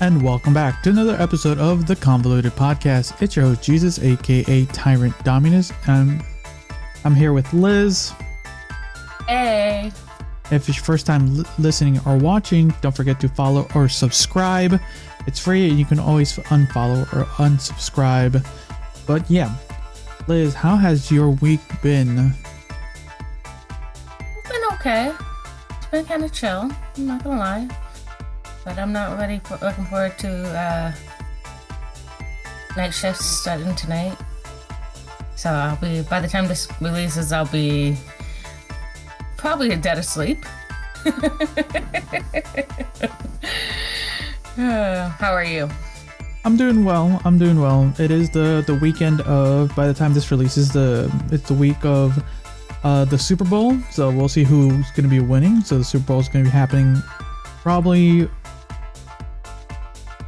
And welcome back to another episode of the Convoluted Podcast. It's your host, Jesus, aka Tyrant Dominus, and I'm here with Liz. Hey. If it's your first time listening or watching, don't forget to follow or subscribe. It's free, and you can always unfollow or unsubscribe. But yeah, Liz, how has your week been? It's been okay. It's been kind of chill, I'm not gonna lie. But I'm not looking forward to night shifts starting tonight. So by the time this releases, I'll be probably dead asleep. How are you? I'm doing well. It is the weekend of, by the time this releases, it's the week of the Super Bowl. So we'll see who's going to be winning. So the Super Bowl is going to be happening probably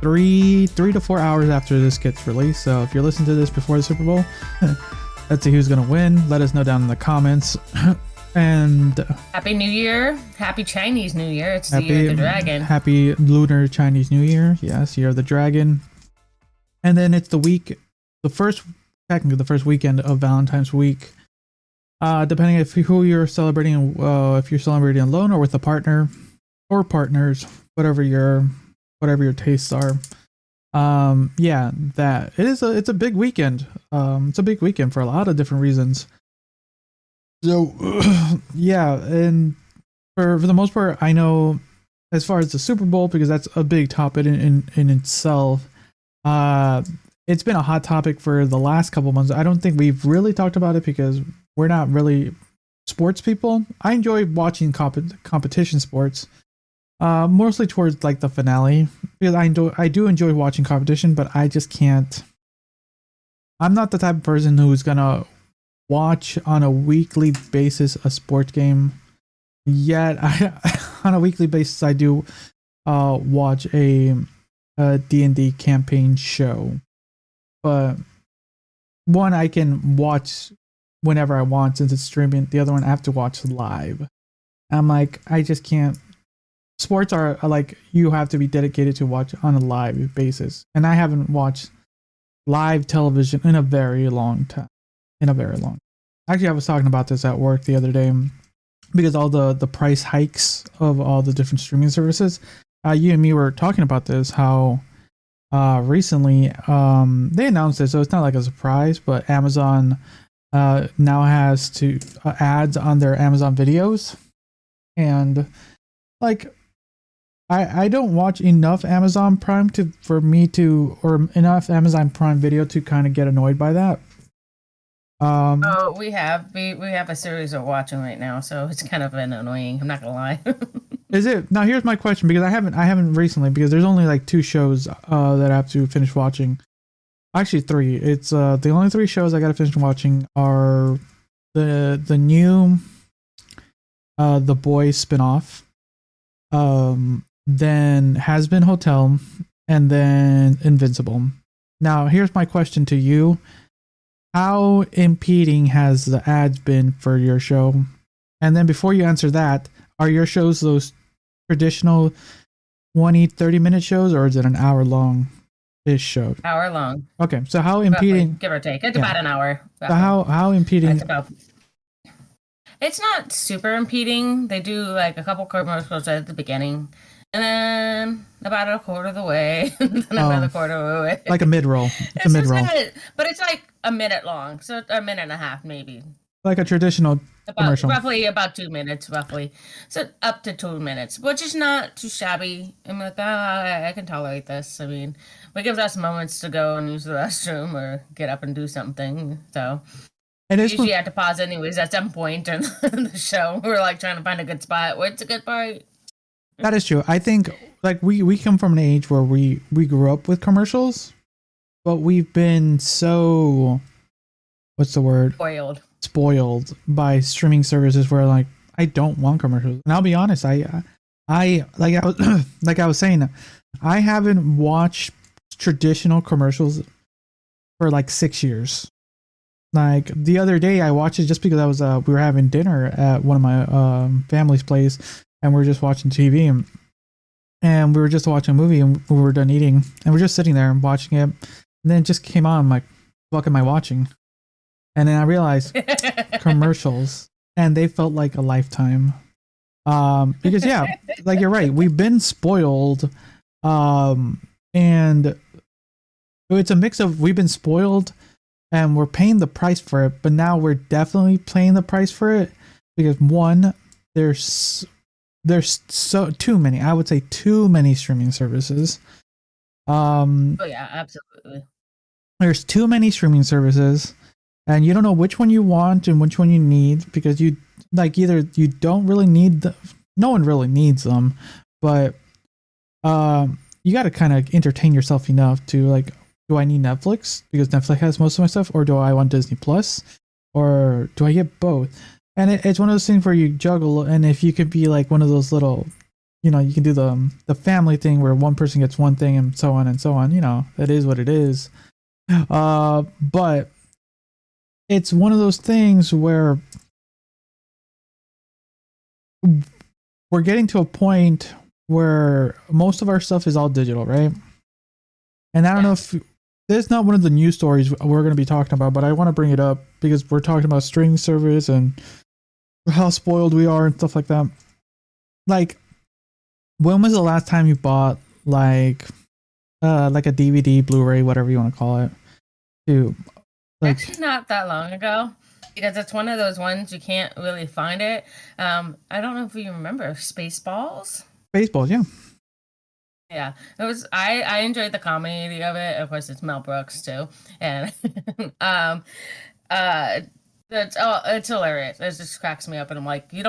3 to 4 hours after this gets released. So if you're listening to this before the Super Bowl, let's see who's gonna win. Let us know down in the comments. And Happy New Year. Happy Chinese New Year. It's the Year of the Dragon. Happy Lunar Chinese New Year. Yes, Year of the Dragon. And then it's technically the first weekend of Valentine's week. Depending if who you're celebrating, if you're celebrating alone or with a partner or partners, whatever your tastes are. It's a big weekend. It's a big weekend for a lot of different reasons. So yeah, and for the most part, I know as far as the Super Bowl, because that's a big topic in itself. It's been a hot topic for the last couple months. I don't think we've really talked about it because we're not really sports people. I enjoy watching competition sports. Mostly towards like the finale, because I do enjoy watching competition, but I just can't. I'm not the type of person who's gonna watch on a weekly basis a sports game. Yet on a weekly basis, I do watch a D&D campaign show. But one I can watch whenever I want since it's streaming. The other one I have to watch live. I'm like, I just can't. Sports are like, you have to be dedicated to watch on a live basis. And I haven't watched live television in a very long time. Actually, I was talking about this at work the other day because all the price hikes of all the different streaming services. You and me were talking about this, how recently they announced it, so it's not like a surprise, but Amazon now has ads on their Amazon videos. And like, I don't watch enough Amazon Prime or enough Amazon Prime Video to kind of get annoyed by that. We have a series we're watching right now, so it's kind of annoying. I'm not gonna lie. Is it? Now here's my question, because I haven't recently, because there's only like 2 shows that I have to finish watching. Actually 3. It's the only 3 shows I gotta finish watching are the new The Boys spinoff. Then Has Been Hotel, and then Invincible. Now, here's my question to you. How impeding has the ads been for your show? And then before you answer that, are your shows those traditional 20-30-minute shows, or is it an hour-long-ish show? Hour long. Okay, so how impeding... Roughly, give or take. It's about an hour. So how impeding... It's not super impeding. They do like a couple commercials at the beginning, and then about a quarter of the way, and then another quarter of the way. Like a mid-roll. It's a mid-roll. But it's like a minute long, so a minute and a half maybe. Like a traditional commercial. Roughly about 2 minutes, roughly. So up to 2 minutes, which is not too shabby. I'm like, I can tolerate this. I mean, it gives us moments to go and use the restroom or get up and do something. So And it's usually have to pause anyways at some point in the show. We're like trying to find a good spot. What's a good part? that is true. I think like we come from an age where we grew up with commercials, but we've been so, what's the word? Spoiled by streaming services where like I don't want commercials. And I'll be honest, I like I was saying, I haven't watched traditional commercials for like 6 years. Like the other day I watched it just because I was we were having dinner at one of my family's place, and we were just watching TV, and we were just watching a movie, and we were done eating, and we're just sitting there and watching it, and then it just came on. I'm like, what am I watching? And then I realized commercials, and they felt like a lifetime. Because yeah, like you're right, we've been spoiled, and it's a mix of we've been spoiled and we're paying the price for it, but now we're definitely paying the price for it because one, there's so too many. I would say too many streaming services. Oh yeah, absolutely. There's too many streaming services, and you don't know which one you want and which one you need because you like either you don't really need no one really needs them, but you got to kind of entertain yourself enough to like, do I need Netflix because Netflix has most of my stuff, or do I want Disney Plus, or do I get both? And it's one of those things where you juggle, and if you could be like one of those little, you can do the family thing where one person gets one thing and so on and so on. That is what it is. But it's one of those things where we're getting to a point where most of our stuff is all digital, right? And I don't know if this is not one of the news stories we're going to be talking about, but I want to bring it up because we're talking about streaming service and how spoiled we are and stuff like that. Like, when was the last time you bought like a DVD, Blu-ray, whatever you want to call it? Actually, not that long ago, because it's one of those ones you can't really find it. I don't know if you remember Spaceballs. Spaceballs, yeah. Yeah, it was. I enjoyed the comedy of it. Of course, it's Mel Brooks too, and it's hilarious. It just cracks me up, and I'm like, you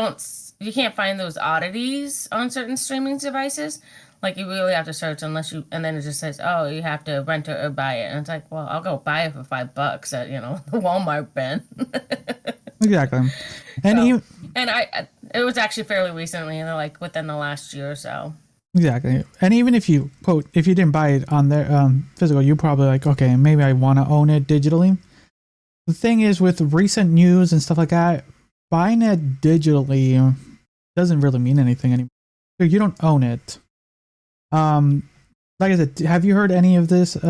can't find those oddities on certain streaming devices. Like you really have to search and then it just says, oh, you have to rent it or buy it, and it's like, well, I'll go buy it for $5 at the Walmart bin. Exactly, and it was actually fairly recently, like within the last year or so. Exactly. And even if you didn't buy it on their physical, you probably like, okay, maybe I want to own it digitally. The thing is with recent news and stuff like that, buying it digitally doesn't really mean anything anymore. You don't own it. Like I said, have you heard any of this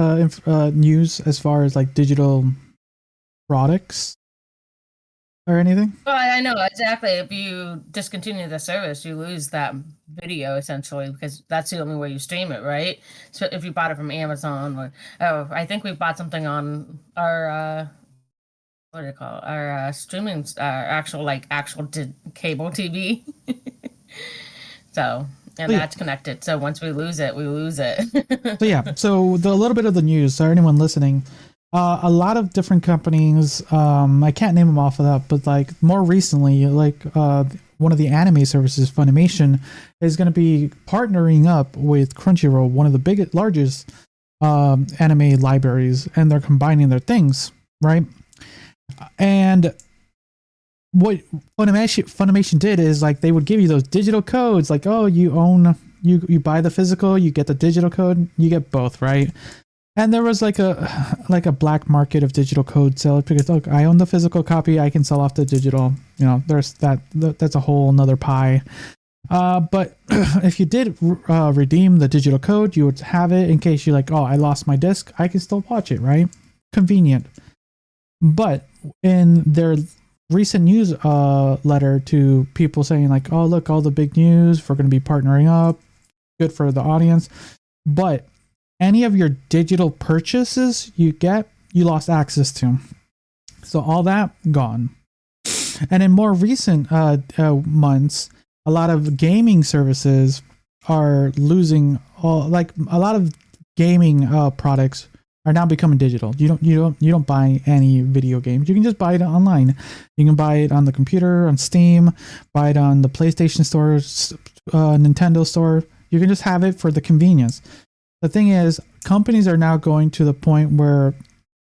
news as far as like digital products or anything? Well, I know exactly. If you discontinue the service, you lose that video essentially because that's the only way you stream it, right? So if you bought it from Amazon I think we bought something on our what do you call it? Our streaming actual cable TV. So that's connected. So once we lose it, we lose it. So yeah. So the little bit of the news. So anyone listening. A lot of different companies, I can't name them off of that, but like more recently, like one of the anime services, Funimation, is going to be partnering up with Crunchyroll, one of the largest anime libraries, and they're combining their things, right? And what Funimation did is like they would give you those digital codes, like, oh, you buy the physical, you get the digital code, you get both, right? And there was like a black market of digital code sellers because look, I own the physical copy, I can sell off the digital. There's that's a whole nother pie. But if you did redeem the digital code, you would have it in case you're like, oh, I lost my disc, I can still watch it, right? Convenient. But in their recent news letter to people saying like, oh, look, all the big news, we're going to be partnering up, good for the audience, but any of your digital purchases you lost access to. So all that gone. And in more recent months, a lot of gaming services are losing a lot of gaming products are now becoming digital. You don't buy any video games. You can just buy it online. You can buy it on the computer, on Steam, buy it on the PlayStation store, Nintendo store. You can just have it for the convenience. The thing is, companies are now going to the point where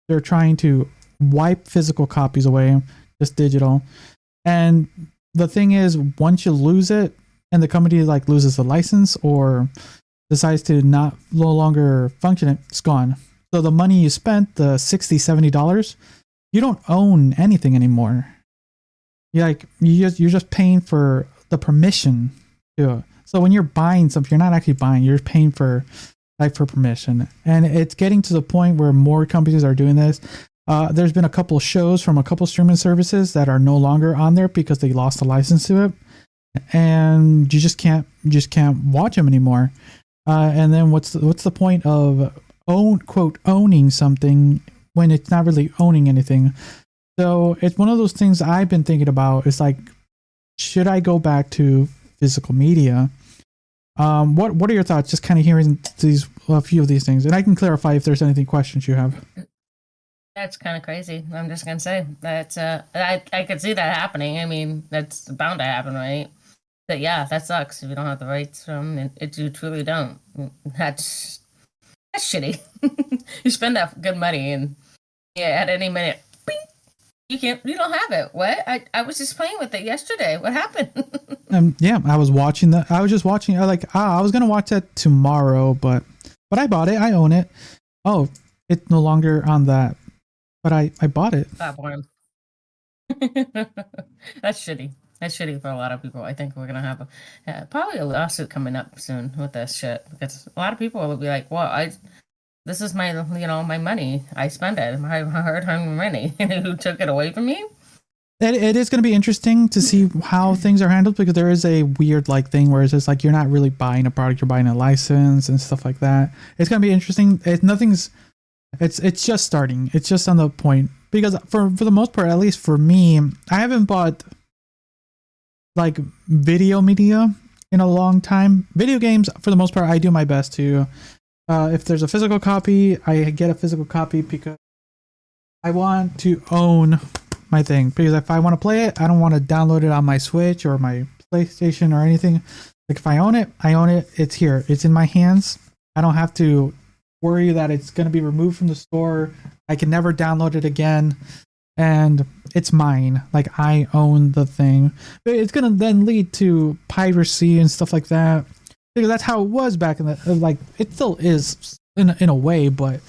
they're trying to wipe physical copies away, just digital. And the thing is, once you lose it, and the company like loses the license or decides to no longer function, it's gone. So the money you spent, the $60, $70, you don't own anything anymore. You're just paying for the permission to it. So when you're buying something, you're not actually buying, you're paying for permission. And it's getting to the point where more companies are doing this. There's been a couple of shows from a couple of streaming services that are no longer on there because they lost the license to it. And you just can't watch them anymore. And then what's the point of owning something when it's not really owning anything? So it's one of those things I've been thinking about. It's like, should I go back to physical media? What are your thoughts? Just kind of hearing a few of these things, and I can clarify if there's anything questions you have. That's kind of crazy. I'm just gonna say that's I could see that happening. I mean, that's bound to happen, right? But yeah, that sucks if you don't have the rights from it. You truly don't. That's shitty. You spend that good money, and at any minute, bing, you don't have it. What? I was just playing with it yesterday. What happened? I was watching that. I was just watching. I was gonna watch that tomorrow, but I bought it. I own it. Oh, it's no longer on that, but I bought it. Platform. That's shitty. That's shitty for a lot of people. I think we're gonna have probably a lawsuit coming up soon with this shit, because a lot of people will be like, "Well, this is my my money. I spend it. My hard-earned money, and who took it away from me?" It is going to be interesting to see how things are handled, because there is a weird thing where it's just like you're not really buying a product, you're buying a license and stuff like that. It's going to be interesting. It's just starting. It's just on the point, because for the most part, at least for me, I haven't bought video media in a long time. Video games, for the most part, I do my best to. If there's a physical copy, I get a physical copy because I want to own my thing. Because if I want to play it, I don't want to download it on my Switch or my PlayStation or anything. If I own it, I own it. It's here. It's in my hands. I don't have to worry that it's going to be removed from the store. I can never download it again. And it's mine. I own the thing. But it's going to then lead to piracy and stuff like that. Because that's how it was back in the it still is in a way, but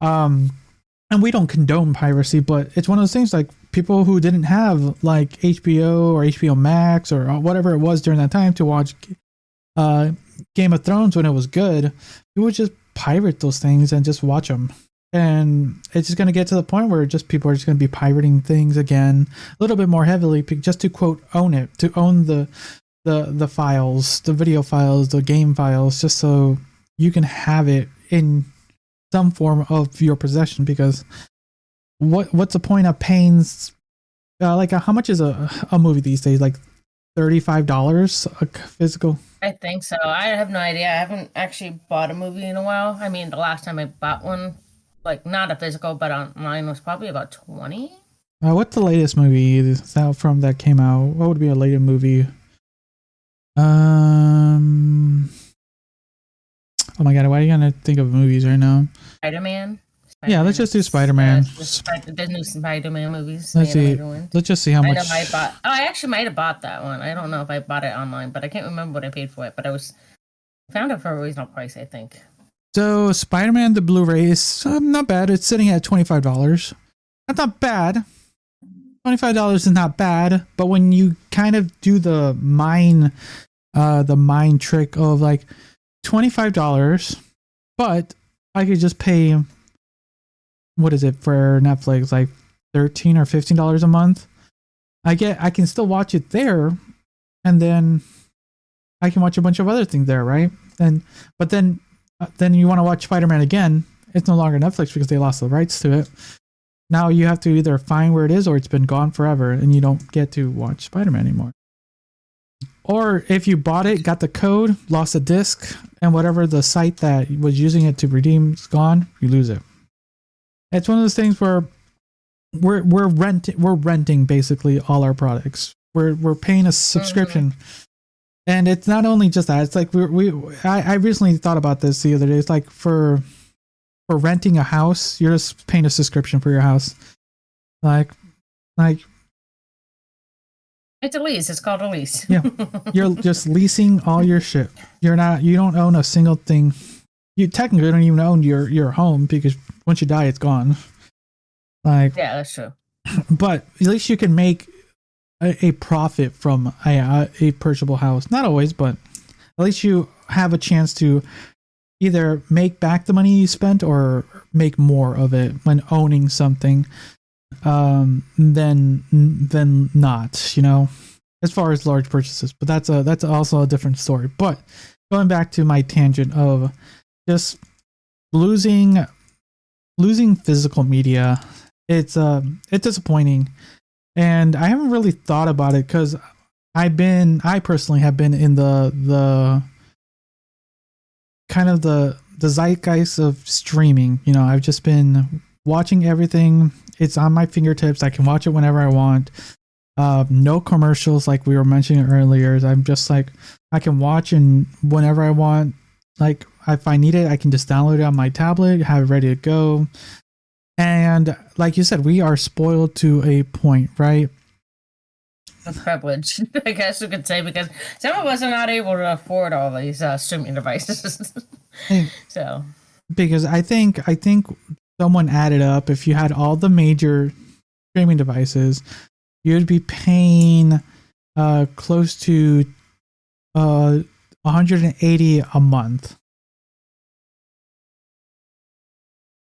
and we don't condone piracy, but it's one of those things people who didn't have HBO or HBO Max or whatever it was during that time to watch Game of Thrones when it was good, you would just pirate those things and just watch them. And it's just going to get to the point where people are just going to be pirating things again a little bit more heavily, just to quote own it, to own the files, the video files, the game files, just so you can have it in some form of your possession. Because what's the point of paying how much is a movie these days? $35 a physical? I think so. I have no idea. I haven't actually bought a movie in a while. I mean, the last time I bought one, not a physical but online, was probably about 20. What's the latest movie that came out? What would be a latest movie? Oh my god, why are you gonna think of movies right now? Spider-Man? Yeah, let's just do Spider-Man. The new Spider-Man movies. Let's see. Let's just see how much. I actually might have bought that one. I don't know if I bought it online, but I can't remember what I paid for it. But I found it for a reasonable price, I think. So Spider-Man, the Blu-ray is not bad. It's sitting at $25. That's not bad. $25 is not bad, but when you kind of do the mind trick of $25, but I could just pay, what is it for Netflix, $13 or $15 a month. I can still watch it there, and then I can watch a bunch of other things there, right? But then you want to watch Spider-Man again. It's no longer Netflix because they lost the rights to it. Now you have to either find where it is, or it's been gone forever and you don't get to watch Spider-Man anymore. Or if you bought it, got the code, lost a disc, and whatever the site that was using it to redeem is gone, you lose it. It's one of those things where we're renting basically all our products. We're paying a subscription. And it's not only just that, it's like I recently thought about this the other day. It's like for renting a house, you're just paying a subscription for your house. Like it's a lease. It's called a lease. Yeah. You're just leasing all your shit. You don't own a single thing. You technically don't even own your home because once you die, it's gone. Like, yeah, that's true. But at least you can make a profit from a purchasable house. Not always, but at least you have a chance to either make back the money you spent or make more of it when owning something than not, as far as large purchases. But that's also a different story. But going back to my tangent of just losing physical media, it's disappointing. And I haven't really thought about it because I personally have been in the kind of the zeitgeist of streaming. I've just been watching everything. It's on my fingertips. I can watch it whenever I want. No commercials, like we were mentioning earlier. I'm just like, I can watch and whenever I want. Like, if I need it, I can just download it on my tablet, have it ready to go. And like you said, we are spoiled to a point, right? A privilege, I guess you could say, because some of us are not able to afford all these streaming devices. So, because I think someone added up, if you had all the major streaming devices, you'd be paying close to $180 a month.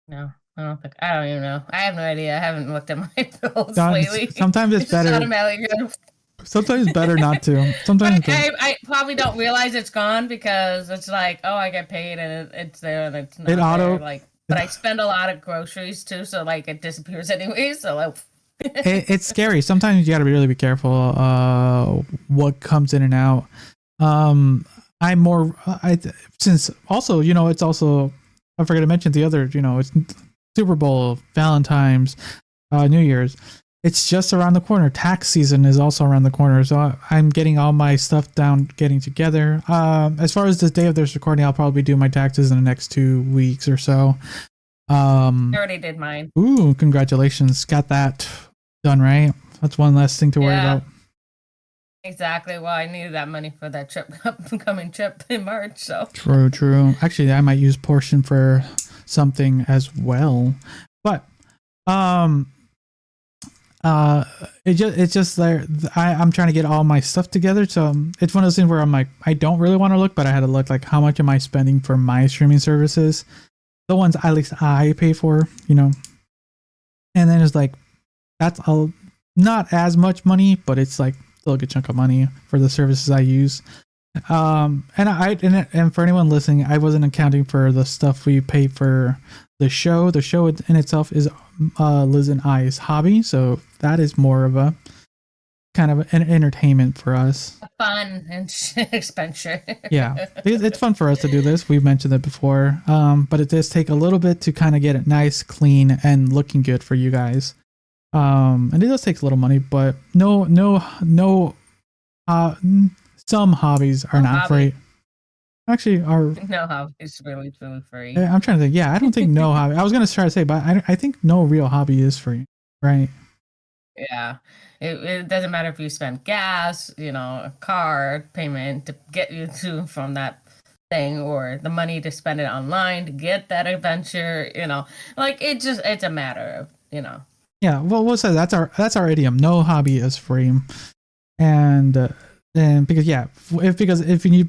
No. I don't even know. I have no idea. I haven't looked at my bills lately. Sometimes it's better. Sometimes it's better not to. Sometimes I probably don't realize it's gone because it's like, oh, I get paid and it's there and it's not there. Like, but I spend a lot of groceries too, so like it disappears anyway. So like, it's scary. Sometimes you got to really be careful what comes in and out. Since also it's also, I forgot to mention the other, it's Super Bowl, Valentine's, New Year's. It's just around the corner. Tax season is also around the corner. So I'm getting all my stuff getting together. As far as the day of this recording, I'll probably do my taxes in the next 2 weeks or so. I already did mine. Ooh, congratulations. Got that done, right? That's one less thing to worry about. Exactly. Well, I needed that money for that upcoming trip in March. So True. Actually, I might use portion for something as well, but it's just there. I'm trying to get all my stuff together, so it's one of those things where I'm like, I don't really want to look, but I had to look like how much am I spending for my streaming services, the ones at least I pay for, and then it's like that's not as much money, but it's like still a good chunk of money for the services I use. And for anyone listening, I wasn't accounting for the stuff we pay for the show. The show in itself is Liz and I's hobby, so that is more of a kind of an entertainment for us. Fun and expensive. Yeah, it's fun for us to do this. We've mentioned it before, but it does take a little bit to kind of get it nice, clean, and looking good for you guys. And it does take a little money, but some hobbies are not free. Actually, no hobbies really truly free. I'm trying to think. Yeah, I don't think no hobby. I was gonna try to say, but I think no real hobby is free, right? Yeah, it doesn't matter if you spend gas, a car payment to get you to from that thing, or the money to spend it online to get that adventure. Like it's a matter of Yeah, well, we'll say that's our idiom. No hobby is free, and because if you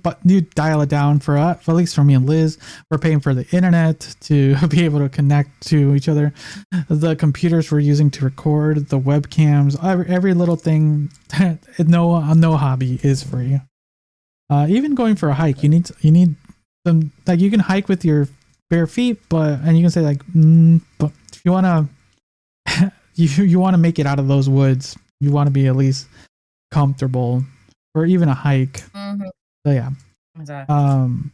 dial it down for at least for me and Liz, we're paying for the internet to be able to connect to each other, the computers we're using to record, the webcams, every little thing. No hobby is free. Even going for a hike, you need some, like, you can hike with your bare feet, and you can say like, but if you wanna you want to make it out of those woods, you want to be at least comfortable. Or even a hike. Mm-hmm. So yeah. Exactly.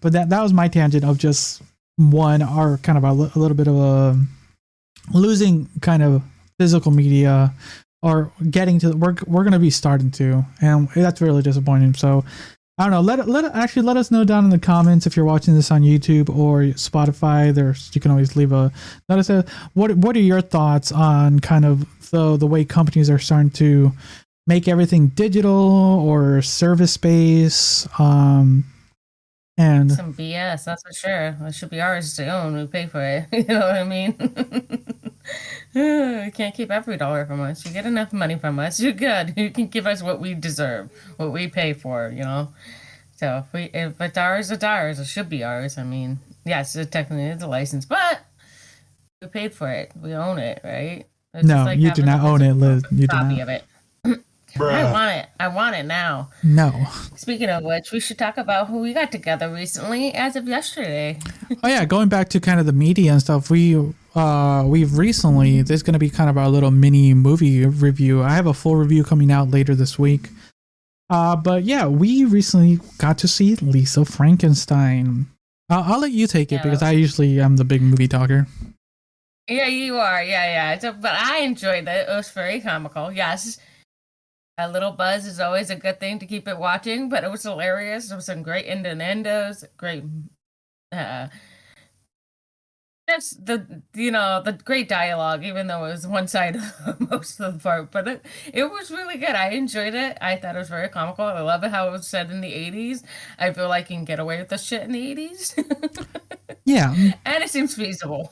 But that was my tangent of just one, our kind of a little bit of losing kind of physical media or getting to we're going to be starting to, and that's really disappointing. So I don't know. Let us know down in the comments if you're watching this on YouTube or Spotify. You can always leave a notice. What are your thoughts on kind of the way companies are starting to make everything digital or service based? And some BS, that's for sure. It should be ours to own. We pay for it. You know what I mean? You can't keep every dollar from us. You get enough money from us, you're good. You can give us what we deserve, what we pay for, you know? So if it's ours, it's ours. It should be ours. I mean, yes, it technically is a license, but we paid for it. We own it, right? It's no, like you do not own it, Liz. You do not. Of it. I want it. I want it now. No. Speaking of which, we should talk about who we got together recently as of yesterday. Oh yeah, going back to kind of the media and stuff, we've recently, there's going to be kind of our little mini movie review. I have a full review coming out later this week. But yeah, we recently got to see Lisa Frankenstein. I'll let you take it because I usually am the big movie talker. Yeah, you are. Yeah. But I enjoyed it. It was very comical. Yes. A little buzz is always a good thing to keep it watching, but it was hilarious. There was some great innuendos, great, just the great dialogue, even though it was one side most of the part, but it was really good. I enjoyed it. I thought it was very comical. I love it how it was set in the 80s. I feel like you can get away with this shit in the 80s. Yeah. And it seems feasible.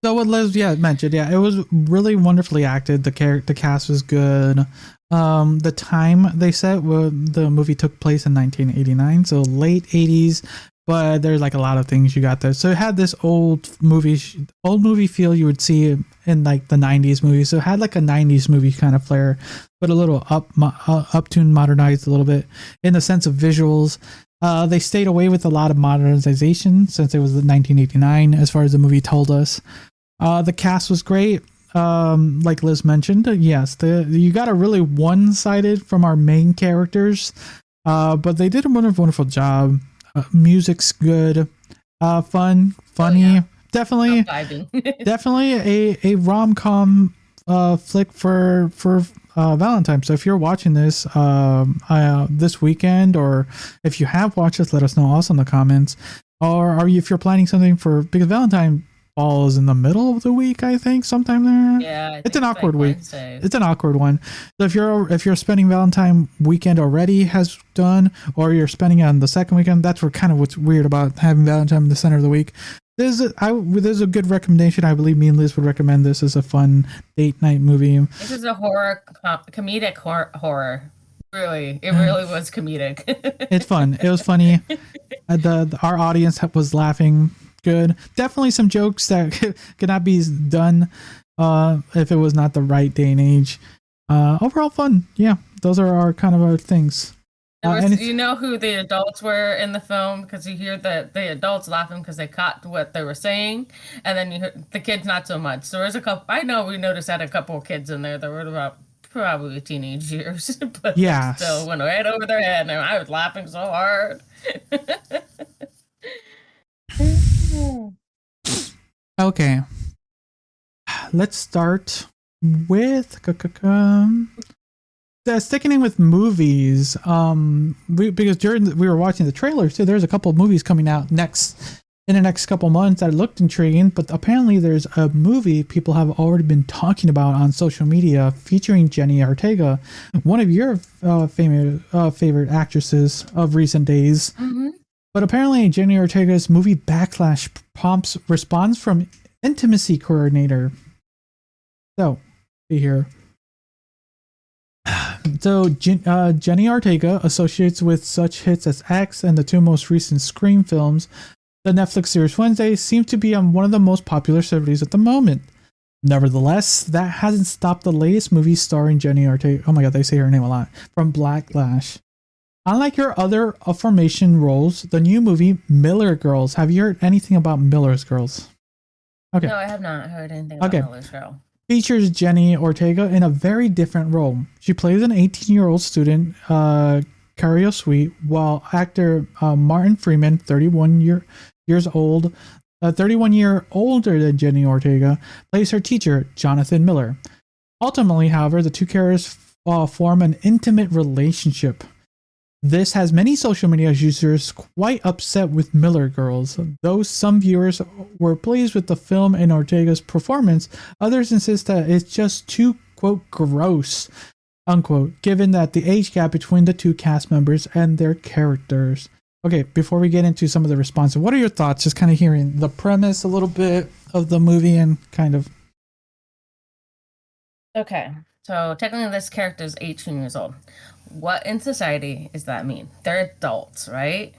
So what Liz mentioned, it was really wonderfully acted. The cast was good. The time they set, the movie took place in 1989, so late 80s. But there's like a lot of things you got there. So it had this old movie feel you would see in like the 90s movies. So it had like a 90s movie kind of flair, but a little up-tuned, modernized a little bit in the sense of visuals. They stayed away with a lot of modernization since it was 1989, as far as the movie told us. The cast was great. Like Liz mentioned, yes, you got a really one-sided from our main characters, but they did a wonderful job. Music's good, fun, funny. Oh, yeah. Definitely a rom-com flick for Valentine's. So if you're watching this this weekend, or if you have watched this, let us know also in the comments. Or if you're planning something because Valentine falls in the middle of the week, I think, sometime there. Yeah, it's an awkward week. Wednesday. It's an awkward one. So if you're spending Valentine weekend already has done, or you're spending it on the second weekend, that's what's weird about having Valentine in the center of the week. There's a good recommendation. I believe me and Liz would recommend this as a fun date night movie. This is a comedic horror. Really, it really was comedic. It's fun. It was funny. Our audience was laughing. Good. Definitely some jokes that could not be done if it was not the right day and age. Overall fun. Yeah, those are our things. You know who the adults were in the film, because you hear the adults laughing because they caught what they were saying, and then you hear the kids not so much. So there's a couple. I know we noticed that a couple of kids in there that were about probably teenage years, but yeah, still went right over their head, and I was laughing so hard. Okay, let's start with sticking in with movies. Because we were watching the trailers too. There's a couple of movies coming out in the next couple months that looked intriguing, but apparently there's a movie people have already been talking about on social media featuring Jenny Ortega, one of your favorite actresses of recent days. Mm-hmm. But apparently Jenny Ortega's movie Backlash prompts response from intimacy coordinator. So, see here. So, Jenny Ortega associates with such hits as X and the two most recent Scream films. The Netflix series Wednesday seems to be on one of the most popular celebrities at the moment. Nevertheless, that hasn't stopped the latest movie starring Jenny Ortega. Oh my god, they say her name a lot. From Backlash. Unlike her other formation roles, the new movie Miller Girls. Have you heard anything about Miller's Girls? Okay. No, I have not heard anything about Miller's Girls. Features Jenny Ortega in a very different role. She plays an 18-year-old student, Cario Sweet, while actor Martin Freeman, 31 years old, 31 year older than Jenny Ortega, plays her teacher, Jonathan Miller. Ultimately, however, the two characters form an intimate relationship. This has many social media users quite upset with Miller Girls. Though some viewers were pleased with the film and Ortega's performance, others insist that it's just too, quote, gross, unquote, given that the age gap between the two cast members and their characters. Okay, before we get into some of the responses, what are your thoughts? Just kind of hearing the premise a little bit of the movie and kind of... Okay, so technically this character is 18 years old. What in society does that mean? They're adults, right?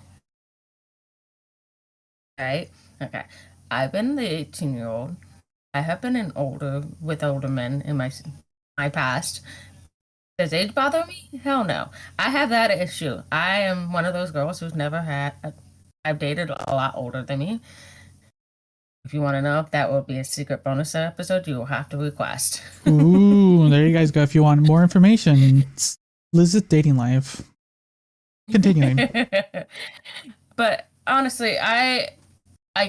Right? Okay. I've been the 18-year-old. I have been with older men in my past. Does age bother me? Hell no. I have that issue. I am one of those girls who's never had... I've dated a lot older than me. If you want to know if that will be a secret bonus episode, you will have to request. Ooh, there you guys go. If you want more information, Liz's dating life. Continuing. But honestly, I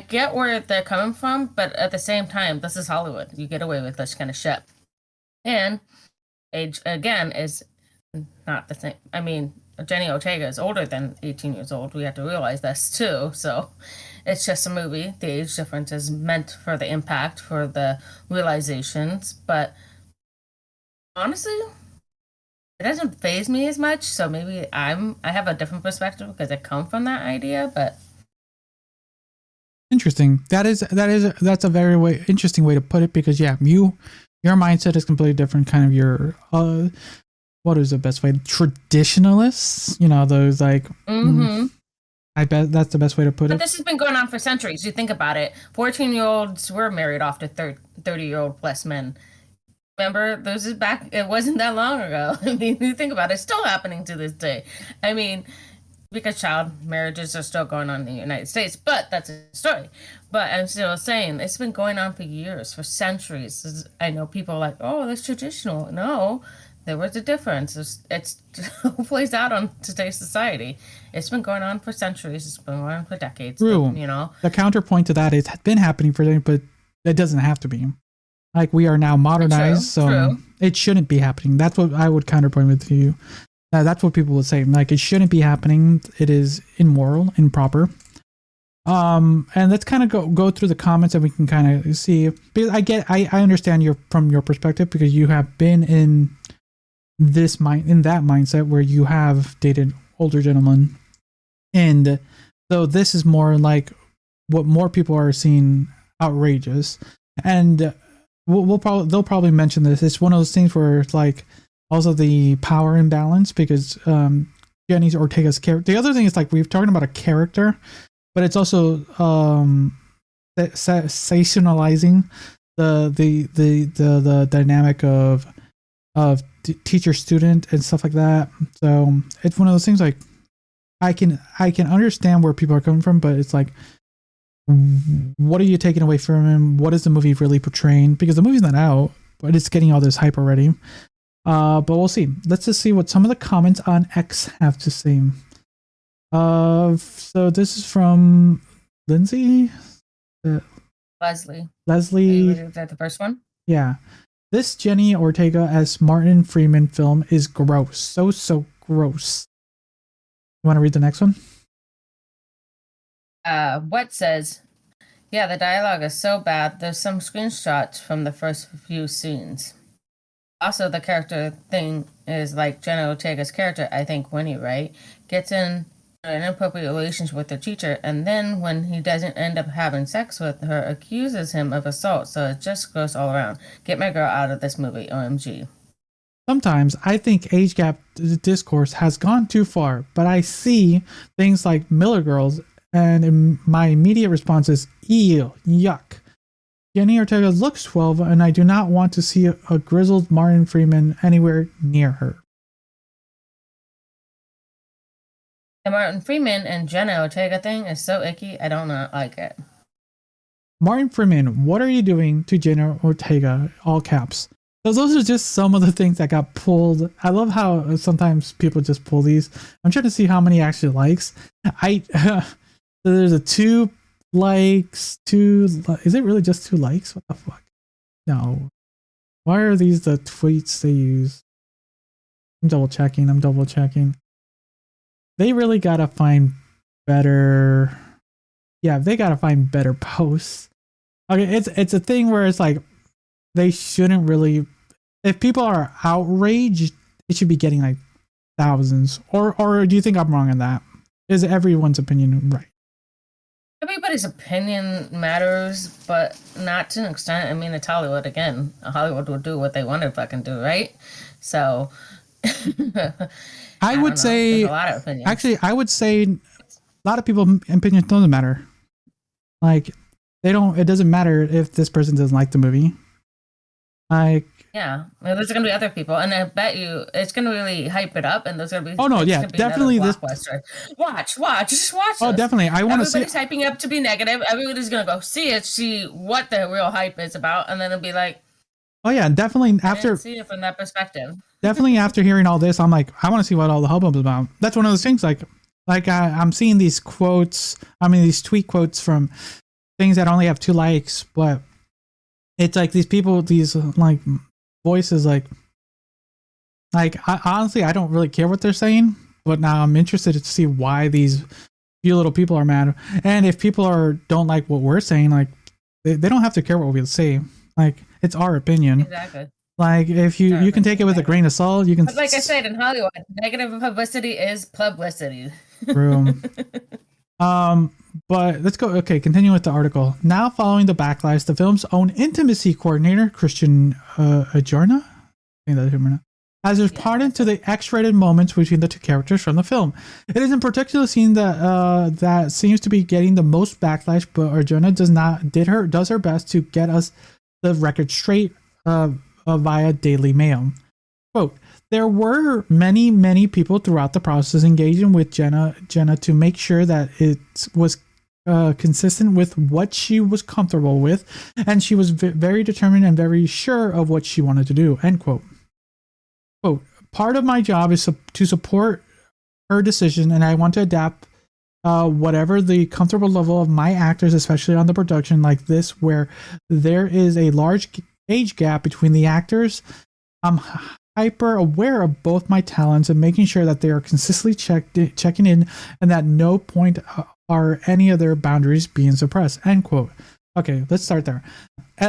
get where they're coming from, but at the same time, this is Hollywood. You get away with this kind of shit. And age, again, is not the same. I mean, Jenny Ortega is older than 18 years old. We have to realize this too. So it's just a movie. The age difference is meant for the impact, for the realizations. But honestly, it doesn't faze me as much. So maybe I have a different perspective because I come from that idea. But interesting. That's a very interesting way to put it, because yeah, your mindset is completely different. Kind of your what is the best way? Traditionalists, those like. Mm-hmm. I bet that's the best way to put it. But this has been going on for centuries. You think about it. 14-year-olds were married off to 30-year-old plus men. Remember, those is back. It wasn't that long ago. I mean, you think about it, it's still happening to this day. I mean, because child marriages are still going on in the United States, but that's a story. But I'm still saying it's been going on for years, for centuries. I know people are like, oh, that's traditional. No, there was a difference. It's plays out on today's society. It's been going on for centuries. It's been going on for decades. True. The counterpoint to that is it's been happening for them, but it doesn't have to be. Like, we are now modernized, true. It shouldn't be happening. That's what I would counterpoint with you. That's what people would say. Like, it shouldn't be happening. It is immoral, improper. And let's kind of go through the comments and we can kind of see, because I understand from your perspective, because you have been in that mindset where you have dated older gentlemen, and so this is more like what more people are seeing outrageous. And they'll probably mention this. It's one of those things where it's like also the power imbalance, because Jenny Ortega's character. The other thing is, like, we're talking about a character, but it's also sensationalizing the dynamic of teacher student and stuff like that. So it's one of those things, like, I can understand where people are coming from, but it's like, what are you taking away from him? What is the movie really portraying? Because the movie's not out, but it's getting all this hype already. But we'll see. Let's just see what some of the comments on X have to say. So this is from Lindsay. Leslie. Is that the first one? Yeah. This Jenny Ortega as Martin Freeman film is gross. So gross. You want to read the next one? What says, yeah, the dialogue is so bad. There's some screenshots from the first few scenes. Also, the character thing is like Jenna Ortega's character, I think Winnie, right? Gets in an inappropriate relationship with the teacher, and then when he doesn't end up having sex with her, accuses him of assault. So it just goes all around. Get my girl out of this movie, OMG. Sometimes I think age gap discourse has gone too far, but I see things like Miller Girls, and my immediate response is, ew, yuck. Jenny Ortega looks 12, and I do not want to see a grizzled Martin Freeman anywhere near her. The Martin Freeman and Jenna Ortega thing is so icky, I don't not like it. Martin Freeman, what are you doing to Jenna Ortega? All caps. So those are just some of the things that got pulled. I love how sometimes people just pull these. I'm trying to see how many actually likes. There's a 2 likes, is it really just 2 likes? What the fuck? No. Why are these the tweets they use? I'm double checking. They really gotta find better. Yeah, they gotta find better posts. Okay, it's a thing where it's like they shouldn't really. If people are outraged, it should be getting like thousands. Or do you think I'm wrong on that? Is everyone's opinion right? Everybody's opinion matters, but not to an extent. I mean, it's Hollywood again. Hollywood will do what they want to fucking do, right? So, I would say there's a lot of opinions. Actually, I would say a lot of people's opinions don't matter. Like, they don't. It doesn't matter if this person doesn't like the movie. Like, yeah, well, there's gonna be other people, and I bet you it's gonna really hype it up, and there's gonna be. Oh no, yeah, definitely this. Watch, just watch. Oh, this. Definitely, I want to see. Everybody's hyping up to be negative. Everybody's gonna go see what the real hype is about, and then it'll be like. Oh yeah, definitely after. See it from that perspective. Definitely after hearing all this, I'm like, I want to see what all the hubbub is about. That's one of those things. Like I'm seeing these quotes. I mean, these tweet quotes from things that only have 2 likes, but it's like these people, these like. Voices like honestly, I don't really care what they're saying, but now I'm interested to see why these few little people are mad. And if people don't like what we're saying, like they don't have to care what we say. Like, it's our opinion. Exactly. Like, if you can take it with a grain of salt, you can. But like I said, in Hollywood, negative publicity is publicity. True. But let's go. Okay, continue with the article. Now, following the backlash, the film's own intimacy coordinator, Christian Ajorna, I think that's him or not, has responded to the X-rated moments between the 2 characters from the film. It is in particular scene that seems to be getting the most backlash, but Arjuna does her best to get us the record straight via Daily Mail. Quote, there were many people throughout the process engaging with Jenna to make sure that it was consistent with what she was comfortable with, and she was very determined and very sure of what she wanted to do, end quote. Quote, part of my job is to support her decision, and I want to adapt whatever the comfortable level of my actors, especially on the production like this, where there is a large age gap between the actors. I'm hyper aware of both my talents and making sure that they are consistently checking in, and that no point are any of their boundaries being suppressed, end quote. Okay, let's start there.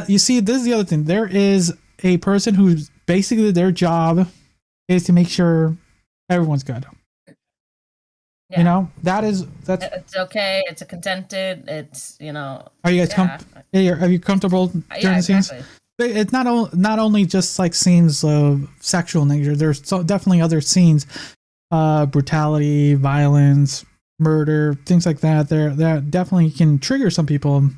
You see, this is the other thing. There is a person who's basically their job is to make sure everyone's good. Yeah. You know, that's it's okay. It's a contented. It's, you know. Are you guys are you comfortable during the scenes? It's not only just like scenes of sexual nature. There's definitely other scenes, brutality, violence, murder, things like that. That definitely can trigger some people.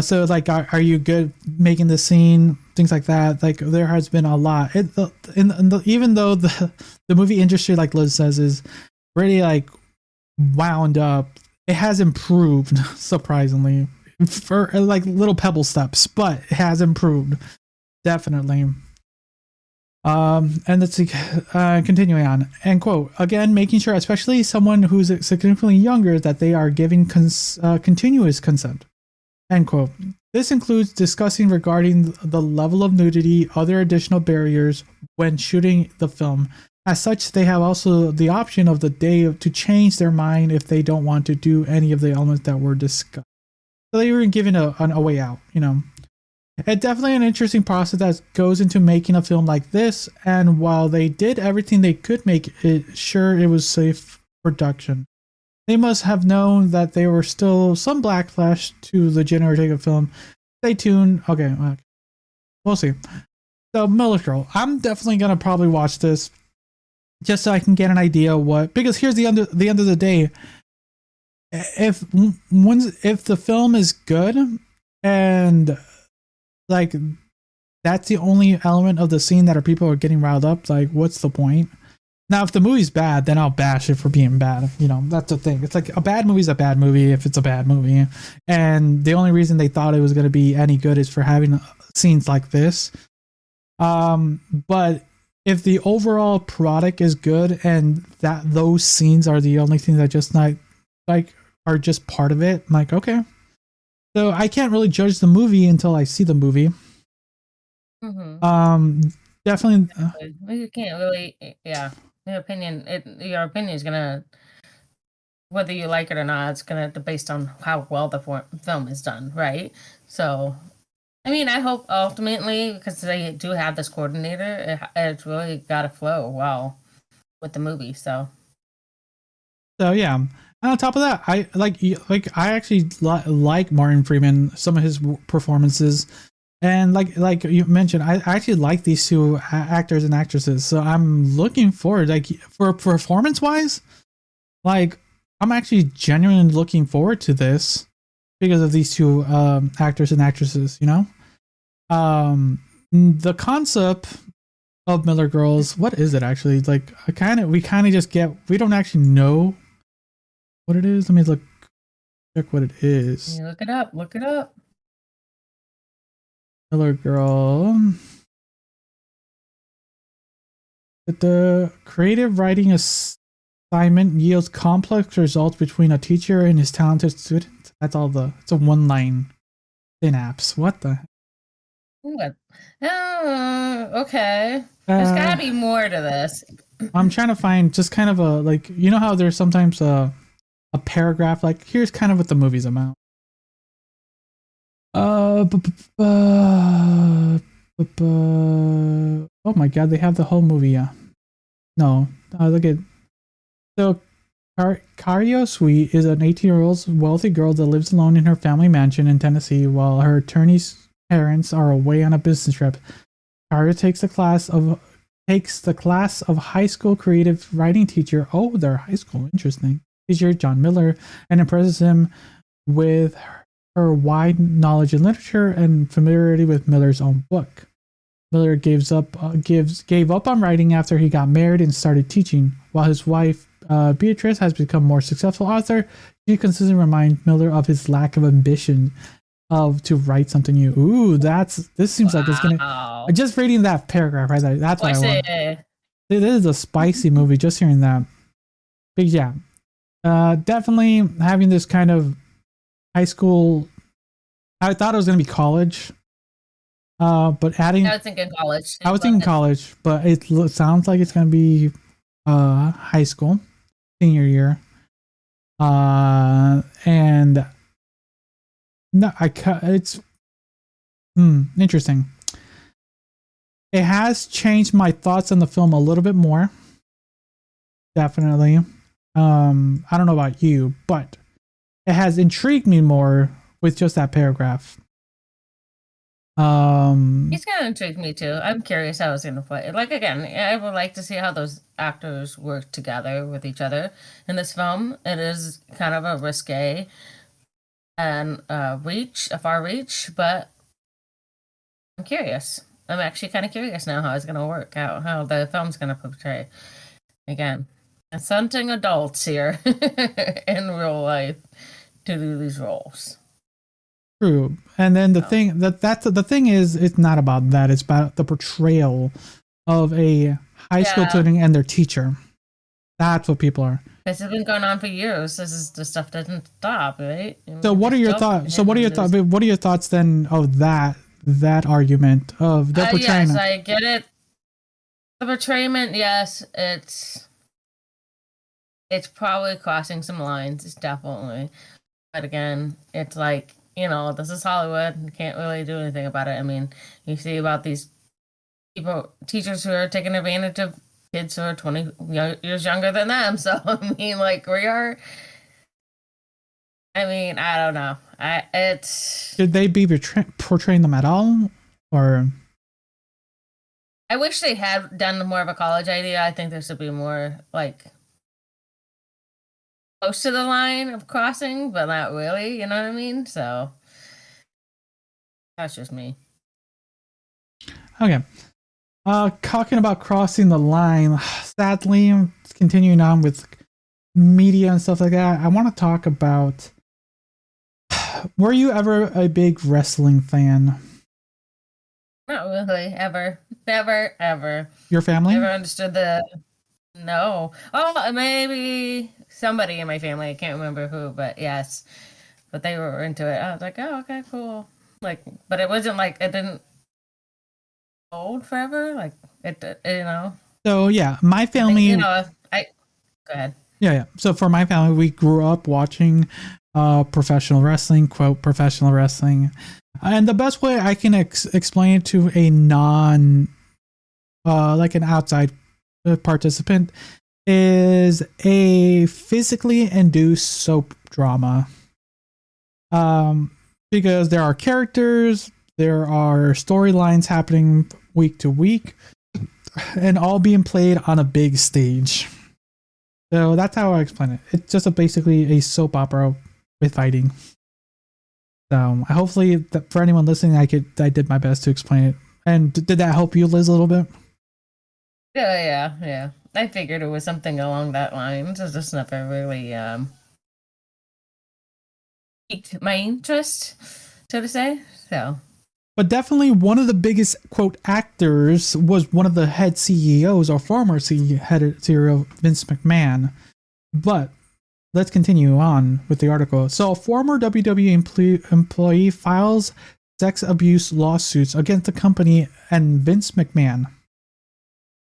So like, are you good making the scene? Things like that. Like, there has been a lot. Even though the movie industry, like Liz says, is pretty like wound up, it has improved surprisingly for like little pebble steps, but it has improved definitely. And let's see, continuing on, and quote, again, making sure, especially someone who's significantly younger, that they are giving continuous consent, end quote. This includes discussing regarding the level of nudity, other additional barriers when shooting the film. As such, they have also the option of the day to change their mind if they don't want to do any of the elements that were discussed. So they were given a way out, you know. It's definitely an interesting process that goes into making a film like this, and while they did everything they could make it sure it was safe production, they must have known that there were still some backlash to the generating of film. Stay tuned. Okay, we'll see. So, Miller Girl, I'm definitely gonna probably watch this just so I can get an idea because here's the end of the day. If the film is good and like that's the only element of the scene that people are getting riled up, like what's the point? Now, if the movie's bad, then I'll bash it for being bad. You know, that's the thing. It's like a bad movie's a bad movie if it's a bad movie. And the only reason they thought it was going to be any good is for having scenes like this. But if the overall product is good and that those scenes are the only things that just not like are just part of it, I'm like, okay, So I can't really judge the movie until I see the movie. Definitely. You can't really, yeah. Your opinion is gonna, whether you like it or not, it's gonna be based on how well the film is done, right? So, I mean, I hope ultimately, because they do have this coordinator, it's really got to flow well with the movie. So yeah. And on top of that, I actually like Martin Freeman, some of his performances, and like you mentioned, I actually like these two actors and actresses. So I'm looking forward, like for performance wise, like I'm actually genuinely looking forward to this because of these two actors and actresses. The concept of Miller Girls, what is it actually? Like we kind of just we don't actually know what it is. Let me check what it is. look it up. Miller Girl. The creative writing assignment yields complex results between a teacher and his talented student. That's all it's a one-line synapse. What the? What? Oh, okay. There's gotta be more to this. I'm trying to find just kind of a how there's sometimes a paragraph, like here's kind of what the movie's about. Oh my god, they have the whole movie. Yeah. No, look at. So, Kario Sui is an 18-year-old wealthy girl that lives alone in her family mansion in Tennessee while her attorney's parents are away on a business trip. Kario takes the class of high school creative writing teacher. Oh, they're high school. Interesting. Teacher John Miller, and impresses him with her wide knowledge in literature and familiarity with Miller's own book. Miller gave up on writing after he got married and started teaching. While his wife Beatrice has become a more successful author, she consistently reminds Miller of his lack of ambition to write something new. Ooh, this seems like it's gonna. Just reading that paragraph right there, that's what I want. This is a spicy movie. Just hearing that, but yeah, definitely having this kind of high school. I thought it was gonna be college. But adding. I was thinking college. I was thinking college, but it sounds like it's gonna be high school, senior year. And no, it's interesting. It has changed my thoughts on the film a little bit more. Definitely. I don't know about you, but it has intrigued me more with just that paragraph. It's gonna intrigue me too. I'm curious how it's gonna play. Like again, I would like to see how those actors work together with each other in this film. It is kind of a risque and a far reach, but I'm curious. I'm actually kind of curious now how it's gonna work, how the film's gonna portray. Again, assaulting adults here in real life to do these roles. True. And then the thing is, it's not about that. It's about the portrayal of a high school student and their teacher. That's what people are. This has been going on for years. The stuff doesn't stop, right? So what are your thoughts? What are your thoughts then of that argument of the portrayal? Yes, I get it. The portrayment, yes, it's probably crossing some lines. It's definitely, but again, it's like, this is Hollywood. You can't really do anything about it. I mean, you see about these teachers who are taking advantage of kids who are 20 years younger than them. So, I mean, like, I don't know. Should they be portraying them at all? Or? I wish they had done more of a college idea. I think there should be more, like, close to the line of crossing, but not really, you know what I mean? So that's just me. Okay. Talking about crossing the line, sadly, continuing on with media and stuff like that, I want to talk about, were you ever a big wrestling fan? Not really, ever. Never, ever. Your family? Never understood no. Oh, maybe somebody in my family. I can't remember who, but yes. but they were into it. I was like, oh, okay, cool. Like, but it wasn't like it didn't hold forever. Like it. So yeah, my I family. think, I go ahead. Yeah. So for my family, we grew up watching professional wrestling, quote, professional wrestling. And the best way I can explain it to a like an outside participant is a physically induced soap drama. Because there are characters, there are storylines happening week to week, and all being played on a big stage. So that's how I explain it. It's just basically a soap opera with fighting. So hopefully, for anyone listening, I did my best to explain it. And did that help you, Liz, a little bit? Yeah. I figured it was something along that lines. It's just never really piqued my interest, so to say. So. But definitely one of the biggest, quote, actors was one of the head CEOs or former CEO, Vince McMahon. But let's continue on with the article. So a former WWE employee files sex abuse lawsuits against the company and Vince McMahon.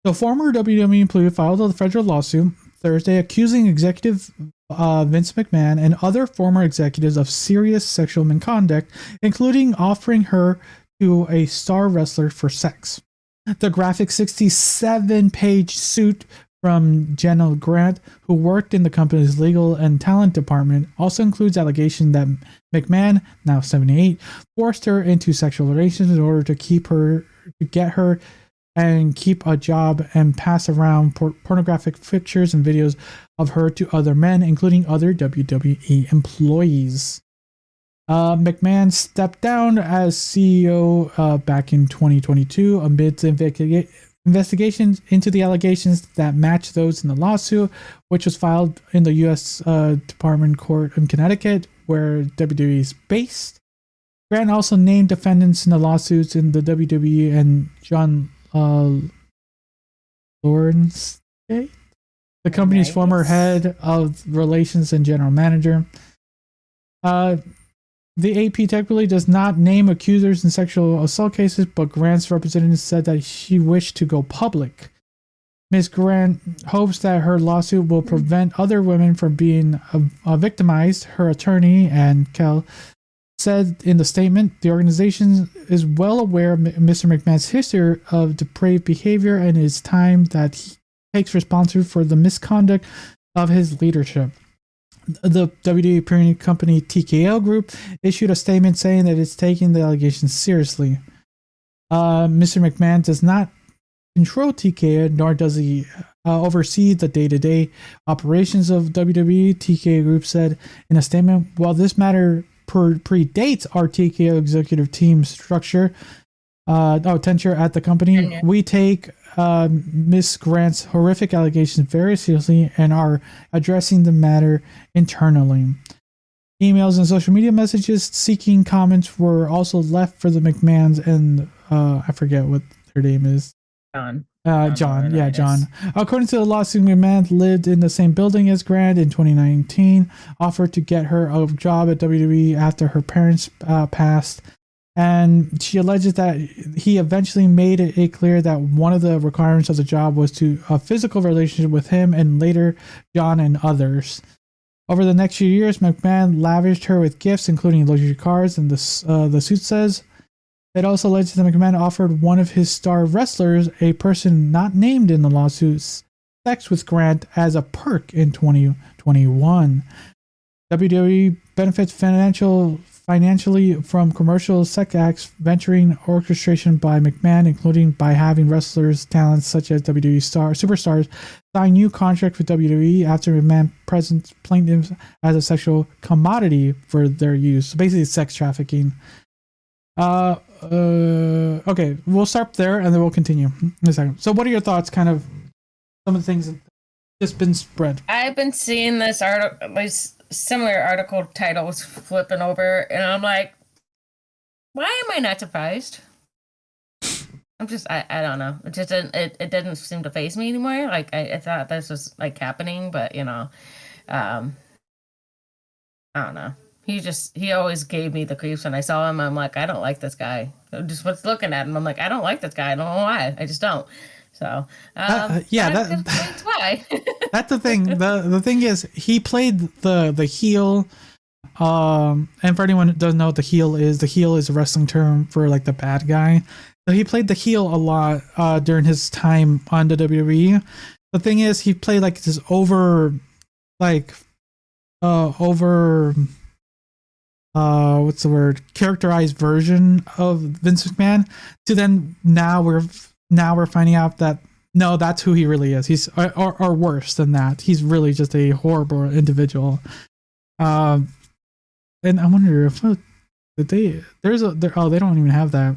The former WWE employee filed a federal lawsuit Thursday accusing executive Vince McMahon and other former executives of serious sexual misconduct, including offering her to a star wrestler for sex. The graphic 67-page suit from Jenna Grant, who worked in the company's legal and talent department, also includes allegations that McMahon, now 78, forced her into sexual relations in order to get her and keep a job and pass around pornographic pictures and videos of her to other men, including other WWE employees. McMahon stepped down as CEO back in 2022 amid investigations into the allegations that match those in the lawsuit, which was filed in the U.S. Department Court in Connecticut, where WWE is based. Grant also named defendants in the lawsuits in the WWE and John Lawrence, the company's former head of relations and general manager. The AP technically does not name accusers in sexual assault cases, but Grant's representative said that she wished to go public. Ms. Grant hopes that her lawsuit will prevent other women from being victimized. Her attorney, Ann Kell, said in the statement, the organization is well aware of Mr. McMahon's history of depraved behavior and his time that he takes responsibility for the misconduct of his leadership. The WWE parent company TKO Group issued a statement saying that it's taking the allegations seriously. Mr. McMahon does not control TKO, nor does he oversee the day-to-day operations of WWE, TKO Group said in a statement. While this matter predates our TKO executive team structure, tenure at the company, we take Miss Grant's horrific allegations very seriously and are addressing the matter internally. Emails and social media messages seeking comments were also left for the McMahons and I forget what her name is. John. John. According to the lawsuit, McMahon lived in the same building as Grant in 2019, offered to get her a job at WWE after her parents passed, and she alleges that he eventually made it clear that one of the requirements of the job was to a physical relationship with him and later John and others. Over the next few years, McMahon lavished her with gifts, including luxury cars, and the suit says. It also alleges that McMahon offered one of his star wrestlers, a person not named in the lawsuit, sex with Grant as a perk in 2021. WWE benefits financially from commercial sex acts venturing orchestration by McMahon, including by having wrestlers, talents such as WWE superstars sign new contracts with WWE after McMahon presents plaintiffs as a sexual commodity for their use. So basically, sex trafficking. Okay, we'll start there and then we'll continue in a second. So what are your thoughts, kind of some of the things that just been spread? I've been seeing this article, these similar article titles flipping over, and I'm like, why am I not surprised? I'm just, I don't know. It just it didn't seem to faze me anymore. Like I thought this was like happening, but I don't know. he always gave me the creeps when I saw him. I'm like, I don't like this guy. I just was looking at him. I'm like, I don't like this guy. I don't know why. I just don't. So, yeah, that explains why. that's the thing. The thing is, he played the heel. And for anyone who doesn't know what the heel is a wrestling term for like the bad guy. So he played the heel a lot during his time on the WWE. The thing is, he played like this over what's the word, characterized version of Vince McMahon. To then now we're finding out that no, that's who he really is. He's or worse than that. He's really just a horrible individual. And I wonder if they don't even have that.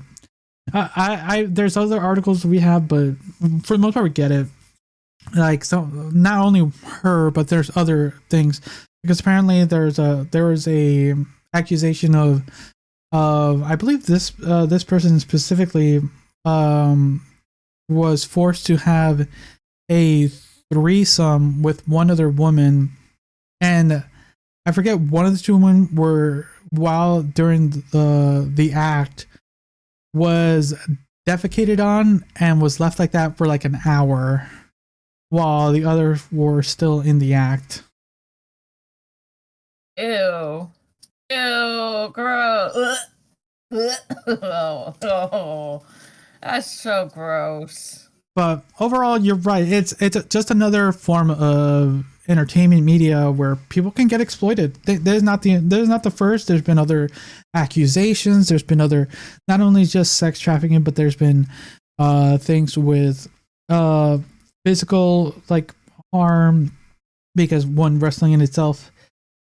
There's other articles we have, but for the most part we get it. Like, so not only her, but there's other things, because apparently there was a accusation of I believe this person specifically was forced to have a threesome with one other woman, and I forget, one of the two women were, while during the act, was defecated on and was left like that for like an hour, while the others were still in the act. Ew, gross. Oh, that's so gross. But overall, you're right. It's just another form of entertainment media where people can get exploited. There's not the first. There's been other accusations. There's been other, not only just sex trafficking, but there's been things with physical like harm, because one, wrestling in itself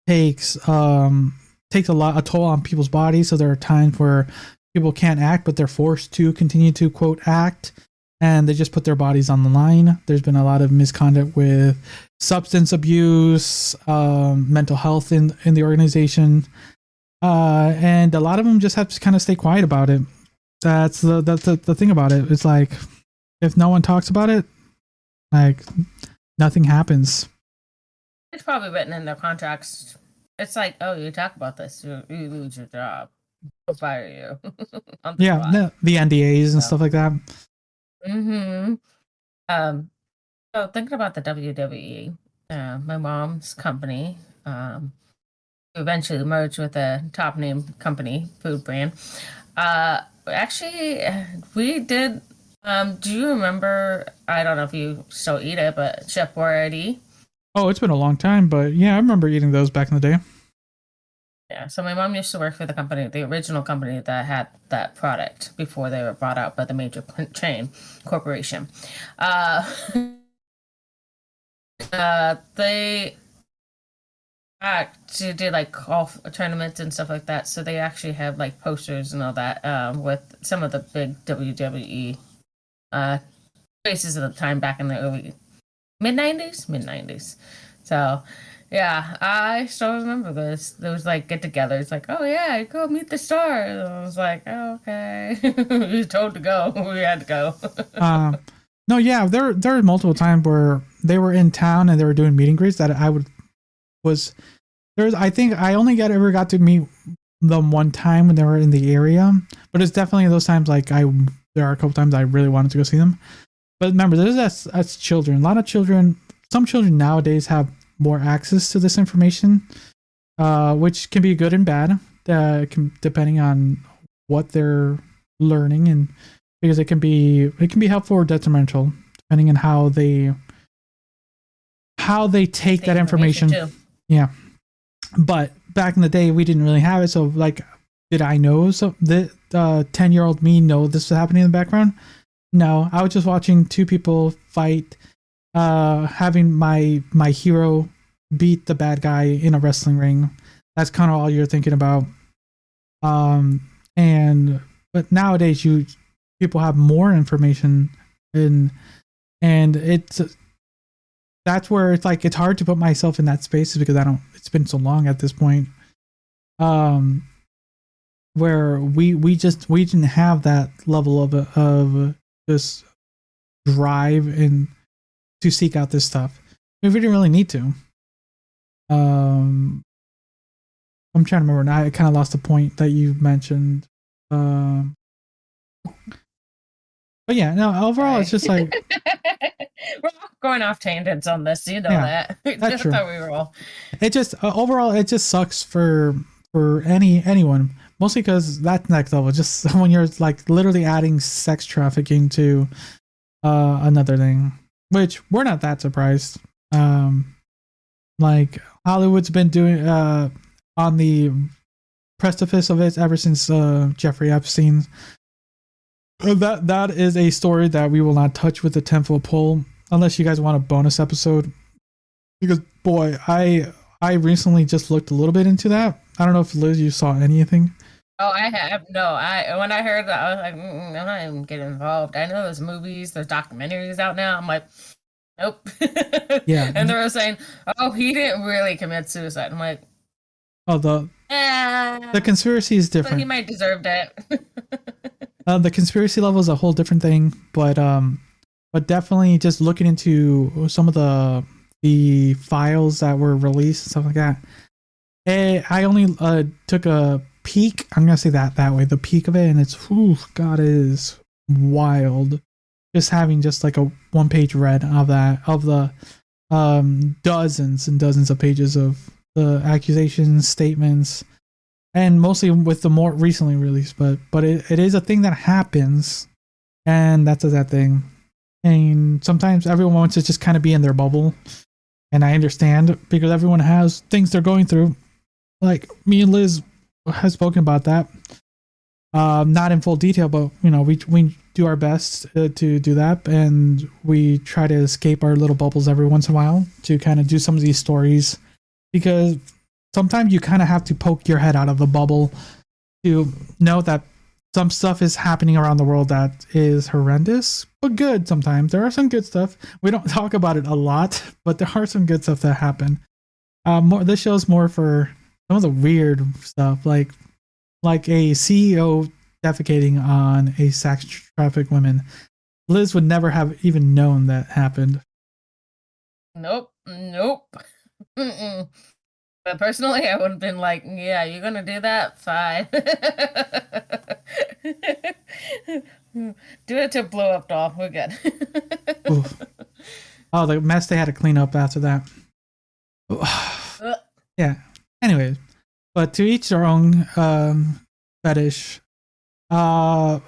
takes a toll on people's bodies. So there are times where people can't act, but they're forced to continue to, quote, act, and they just put their bodies on the line. There's been a lot of misconduct with substance abuse, mental health in the organization, and a lot of them just have to kind of stay quiet about it. That's the thing about it. It's like, if no one talks about it, like, nothing happens. It's probably written in their contracts. It's like, oh, you talk about this, you lose your job. We'll fire you. The NDAs and stuff like that. Mm-hmm. So thinking about the WWE, my mom's company eventually merged with a top name company, food brand. Actually, we did. Do you remember? I don't know if you still eat it, but Chef Boyardee. Oh, it's been a long time, but yeah, I remember eating those back in the day. Yeah, so my mom used to work for the company, the original company that had that product before they were bought out by the major chain corporation. They actually did like golf tournaments and stuff like that, so they actually have like posters and all that with some of the big WWE faces of the time back in the early mid 90s. So yeah, I still remember this. There was like get-togethers, like, oh yeah, go meet the star. And I was like, oh, okay. We were told to go. We had to go. No, yeah, there were multiple times where they were in town and they were doing meet and greets that I think I only ever got to meet them one time when they were in the area, but it's definitely those times, like, there are a couple times I really wanted to go see them. But remember, that's children. A lot of children, some children nowadays have more access to this information, which can be good and bad, depending on what they're learning, and because it can be helpful or detrimental depending on how they take that information. Yeah, but back in the day we didn't really have it, so like, did I know? So the 10-year-old me know this was happening in the background? No, I was just watching two people fight, having my hero beat the bad guy in a wrestling ring. That's kind of all you're thinking about. But nowadays people have more information, and that's where it's like, it's hard to put myself in that space, because it's been so long at this point, where we didn't have that level of this drive and to seek out this stuff. We didn't really need to. I'm I'm trying to remember now. I kind of lost the point that you mentioned. But yeah, no. Overall, it's just like we're going off tangents on this. You know that. That's true. How we roll. It just overall, it just sucks for anyone. Mostly because that next level, just when you're like literally adding sex trafficking to another thing, which we're not that surprised. Like Hollywood's been doing on the precipice of it ever since Jeffrey Epstein. That is a story that we will not touch with the 10-foot pole unless you guys want a bonus episode. Because boy, I recently just looked a little bit into that. I don't know if Liz, you saw anything. Oh, I have. No, when I heard that, I was like, I'm not even getting involved. I know there's movies, there's documentaries out now. I'm like, nope. Yeah. And they were saying, oh, he didn't really commit suicide. I'm like, oh, the conspiracy is different. But he might deserve that. The conspiracy level is a whole different thing, but definitely just looking into some of the files that were released and stuff like that. I only took a peek. I'm gonna say that way, the peak of it, and it's God, it is wild. Just having just like a 1-page read of the dozens and dozens of pages of the accusations, statements, and mostly with the more recently released. But it is a thing that happens, and that's that thing. And sometimes everyone wants to just kind of be in their bubble, and I understand because everyone has things they're going through. Like me and Liz has spoken about that, not in full detail, but we do our best to do that, and we try to escape our little bubbles every once in a while to kind of do some of these stories, because sometimes you kind of have to poke your head out of the bubble to know that some stuff is happening around the world that is horrendous, but good. Sometimes there are some good stuff. We don't talk about it a lot, but there are some good stuff that happen. This show's more for some of the weird stuff, like a CEO defecating on a sex trafficked woman. Liz would never have even known that happened. Nope. Mm-mm. But personally, I would have been like, yeah, you're going to do that? Fine. Do it to blow up doll. We're good. Oh, the mess they had to clean up after that. Yeah. Anyways, but to each their own fetish. But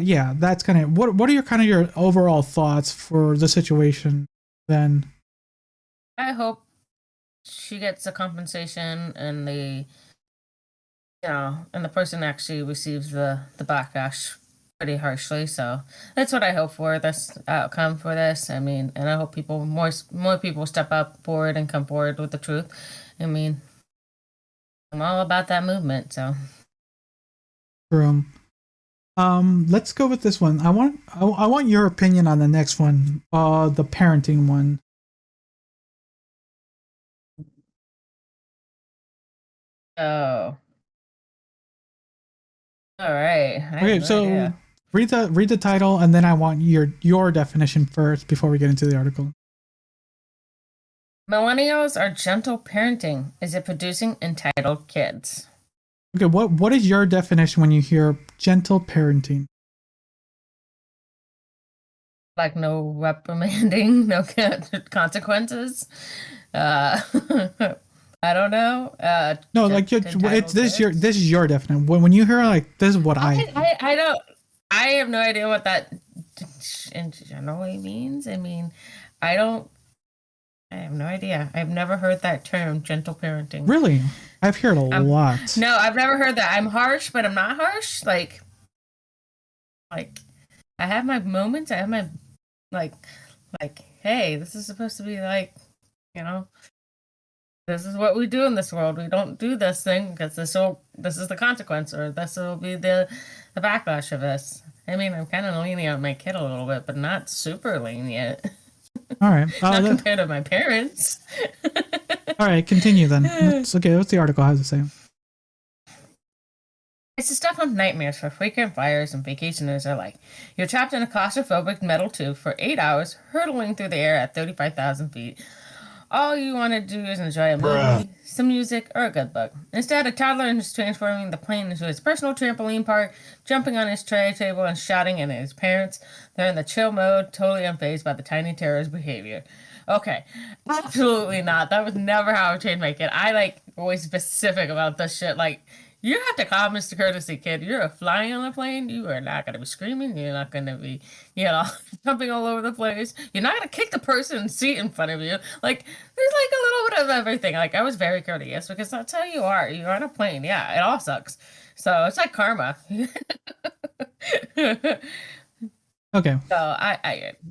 yeah, that's kind of what are your overall thoughts for the situation then? I hope she gets a compensation and the person actually receives the backlash pretty harshly. So that's what I hope for this outcome for this. I mean, and I hope more people step up forward and come forward with the truth. I mean, I'm all about that movement. So, let's go with this one. I want your opinion on the next one, the parenting one. Oh, all right. Okay, so read the title, and then I want your definition first before we get into the article. Millennials are gentle parenting. Is it producing entitled kids? Okay, what is your definition when you hear gentle parenting? Like no reprimanding, no consequences. I don't know. No, like this is your definition. When you hear like this is what I don't. I have no idea what that generally means. I mean, I have no idea. I've never heard that term, gentle parenting. Really? I've heard a lot. No, I've never heard that. I'm harsh, but I'm not harsh. Like I have my moments. I have my like, hey, this is supposed to be like, this is what we do in this world. We don't do this thing because this is the consequence, or this will be the backlash of this. I mean, I'm kind of lenient on my kid a little bit, but not super lenient. All right. Not compared to my parents. All right, continue then. What's the article has to say? It's the stuff of nightmares for frequent flyers and vacationers alike. You're trapped in a claustrophobic metal tube for 8 hours, hurtling through the air at 35,000 feet. All you want to do is enjoy a movie, some music, or a good book. Instead, a toddler is transforming the plane into his personal trampoline park, jumping on his tray table and shouting at his parents. They're in the chill mode, totally unfazed by the tiny terror's behavior. Okay, absolutely not. That was never how I trained my kid. I always specific about this shit. You have to calm Mr. Courtesy, kid. You're flying on a plane. You are not going to be screaming. You're not going to be, jumping all over the place. You're not going to kick the person seat in front of you. There's a little bit of everything. I was very courteous because that's how you are. You're on a plane. Yeah, it all sucks. So it's like karma. Okay. So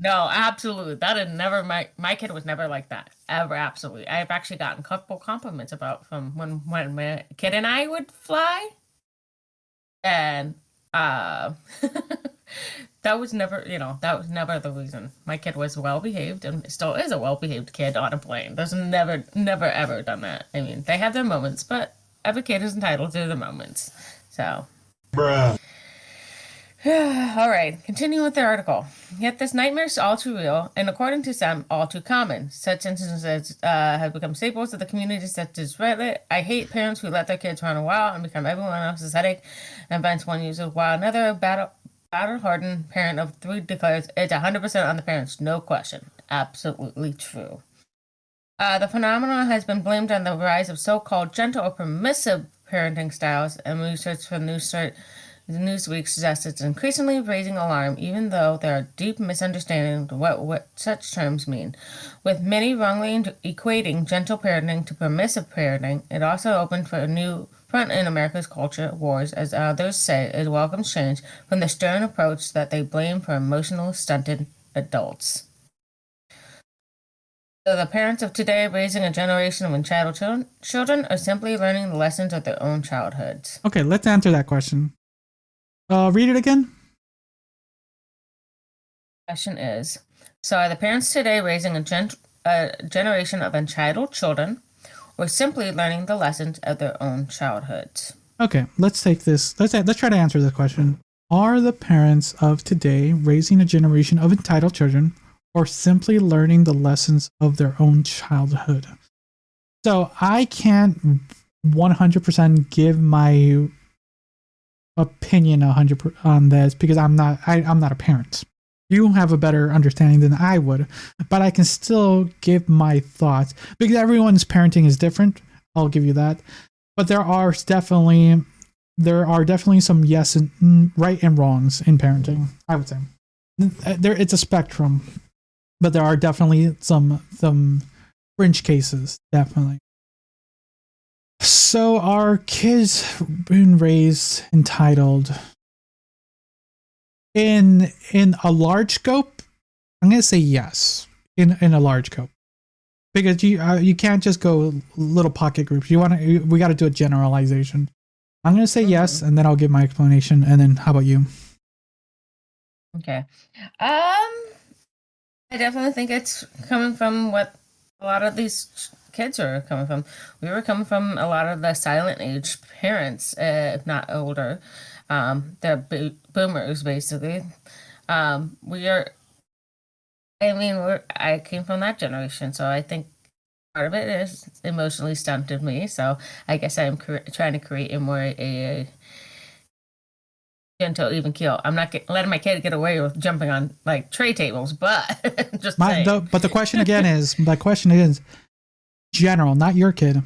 no, absolutely. That is never my kid was never like that. Ever, absolutely. I've actually gotten a couple compliments from when my kid and I would fly. And that was never, the reason. My kid was well behaved and still is a well behaved kid on a plane. There's never ever done that. I mean, they have their moments, but every kid is entitled to the moments. So Bruh. All right, continue with the article. Yet this nightmare is all too real, and according to some, all too common. Such instances have become staples of the community, such as Reddit. I hate parents who let their kids run wild and become everyone else's headache, and vents one user, while another battle-hardened parent of 3 declares it's 100% on the parents, no question. Absolutely true. The phenomenon has been blamed on the rise of so-called gentle or permissive parenting styles, and research from Newsweek suggests it's increasingly raising alarm, even though there are deep misunderstandings of what such terms mean. With many wrongly equating gentle parenting to permissive parenting, it also opened for a new front in America's culture wars, as others say it welcomes change from the stern approach that they blame for emotional stunted adults. So the parents of today raising a generation of entitled children are simply learning the lessons of their own childhoods. Okay, let's answer that question. Read it again. Question is, so are the parents today raising a generation of entitled children or simply learning the lessons of their own childhoods? Okay, let's take this. Let's try to answer this question. Are the parents of today raising a generation of entitled children or simply learning the lessons of their own childhood? So I can't 100% give my opinion 100% on this because I'm not a parent. You have a better understanding than I would, but I can still give my thoughts because everyone's parenting is different. I'll give you that, but there are definitely some yes and right and wrongs in parenting. I would say it's a spectrum, but there are definitely some fringe cases, definitely. So are kids being raised entitled in a large scope? I'm gonna say yes in a large scope because you can't just go little pocket groups. We got to do a generalization. I'm gonna say yes, and then I'll give my explanation. And then how about you? Okay, I definitely think it's coming from what a lot of these kids are coming from. We were coming from a lot of the silent age parents, if not older. They're boomers, basically. I came from that generation, so I think part of it is emotionally stunted me. So I guess I'm trying to create a gentle, even keel. I'm not letting my kid get away with jumping on tray tables, but just but the question again is, my question is general, not your kid.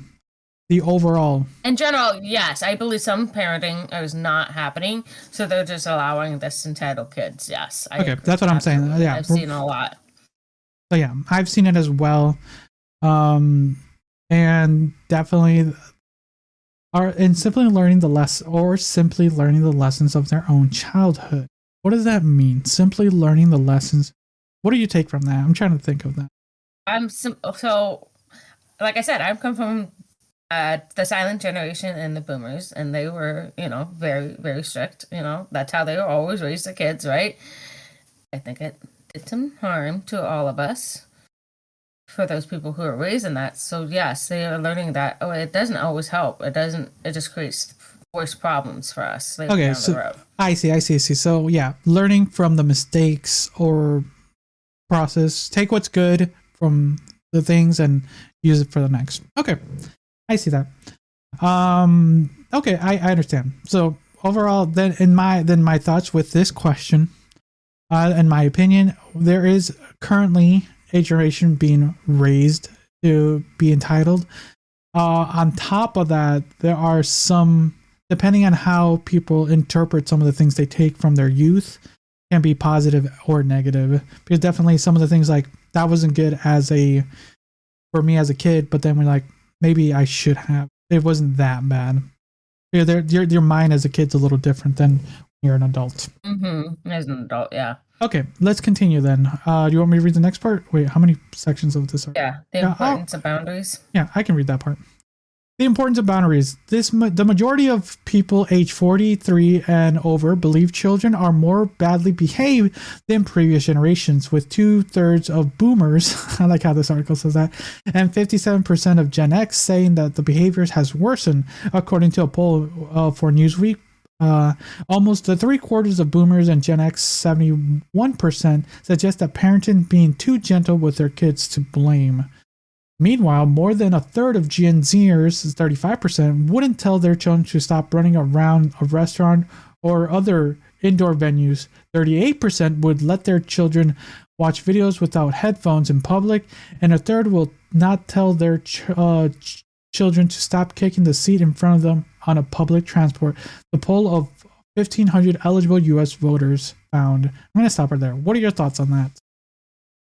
The overall. In general, yes, I believe some parenting is not happening, so they're just allowing this entitled kids. Yes, okay, that's what I'm saying. Yeah, I've seen a lot. So yeah, I've seen it as well, and definitely simply learning the lessons of their own childhood. What does that mean? Simply learning the lessons. What do you take from that? I'm trying to think of that. So, like I said, I've come from the silent generation and the boomers, and they were, very, very strict. That's how they were always raised the kids, right? I think it did some harm to all of us for those people who are raised in that. So yes, they are learning that. Oh, it doesn't always help. It doesn't. It just creates worse problems for us. Okay, so I see. So yeah, learning from the mistakes or process. Take what's good from the things and use it for the next. Okay, I see that. Okay, I understand. So overall, then my thoughts with this question, in my opinion, there is currently a generation being raised to be entitled. On top of that, there are some, depending on how people interpret some of the things they take from their youth, can be positive or negative. Because definitely some of the things like that wasn't good for me as a kid, but then we're like, maybe I should have. It wasn't that bad. Your mind as a kid's a little different than when you're an adult. Mm-hmm. As an adult, yeah. Okay, let's continue then. Do you want me to read the next part? Wait, how many sections of this are? Yeah, the importance of boundaries. Yeah, I can read that part. The importance of boundaries. The majority of people age 43 and over believe children are more badly behaved than previous generations, with 2/3 of boomers, I like how this article says that, and 57% of Gen X saying that the behaviors has worsened, according to a poll for Newsweek. Almost 3/4 of boomers and Gen X, 71%, suggest that parenting being too gentle with their kids to blame. Meanwhile, more than 1/3 of Gen Zers, 35%, wouldn't tell their children to stop running around a restaurant or other indoor venues. 38% would let their children watch videos without headphones in public, and 1/3 will not tell their children to stop kicking the seat in front of them on a public transport. The poll of 1,500 eligible U.S. voters found. I'm going to stop right there. What are your thoughts on that?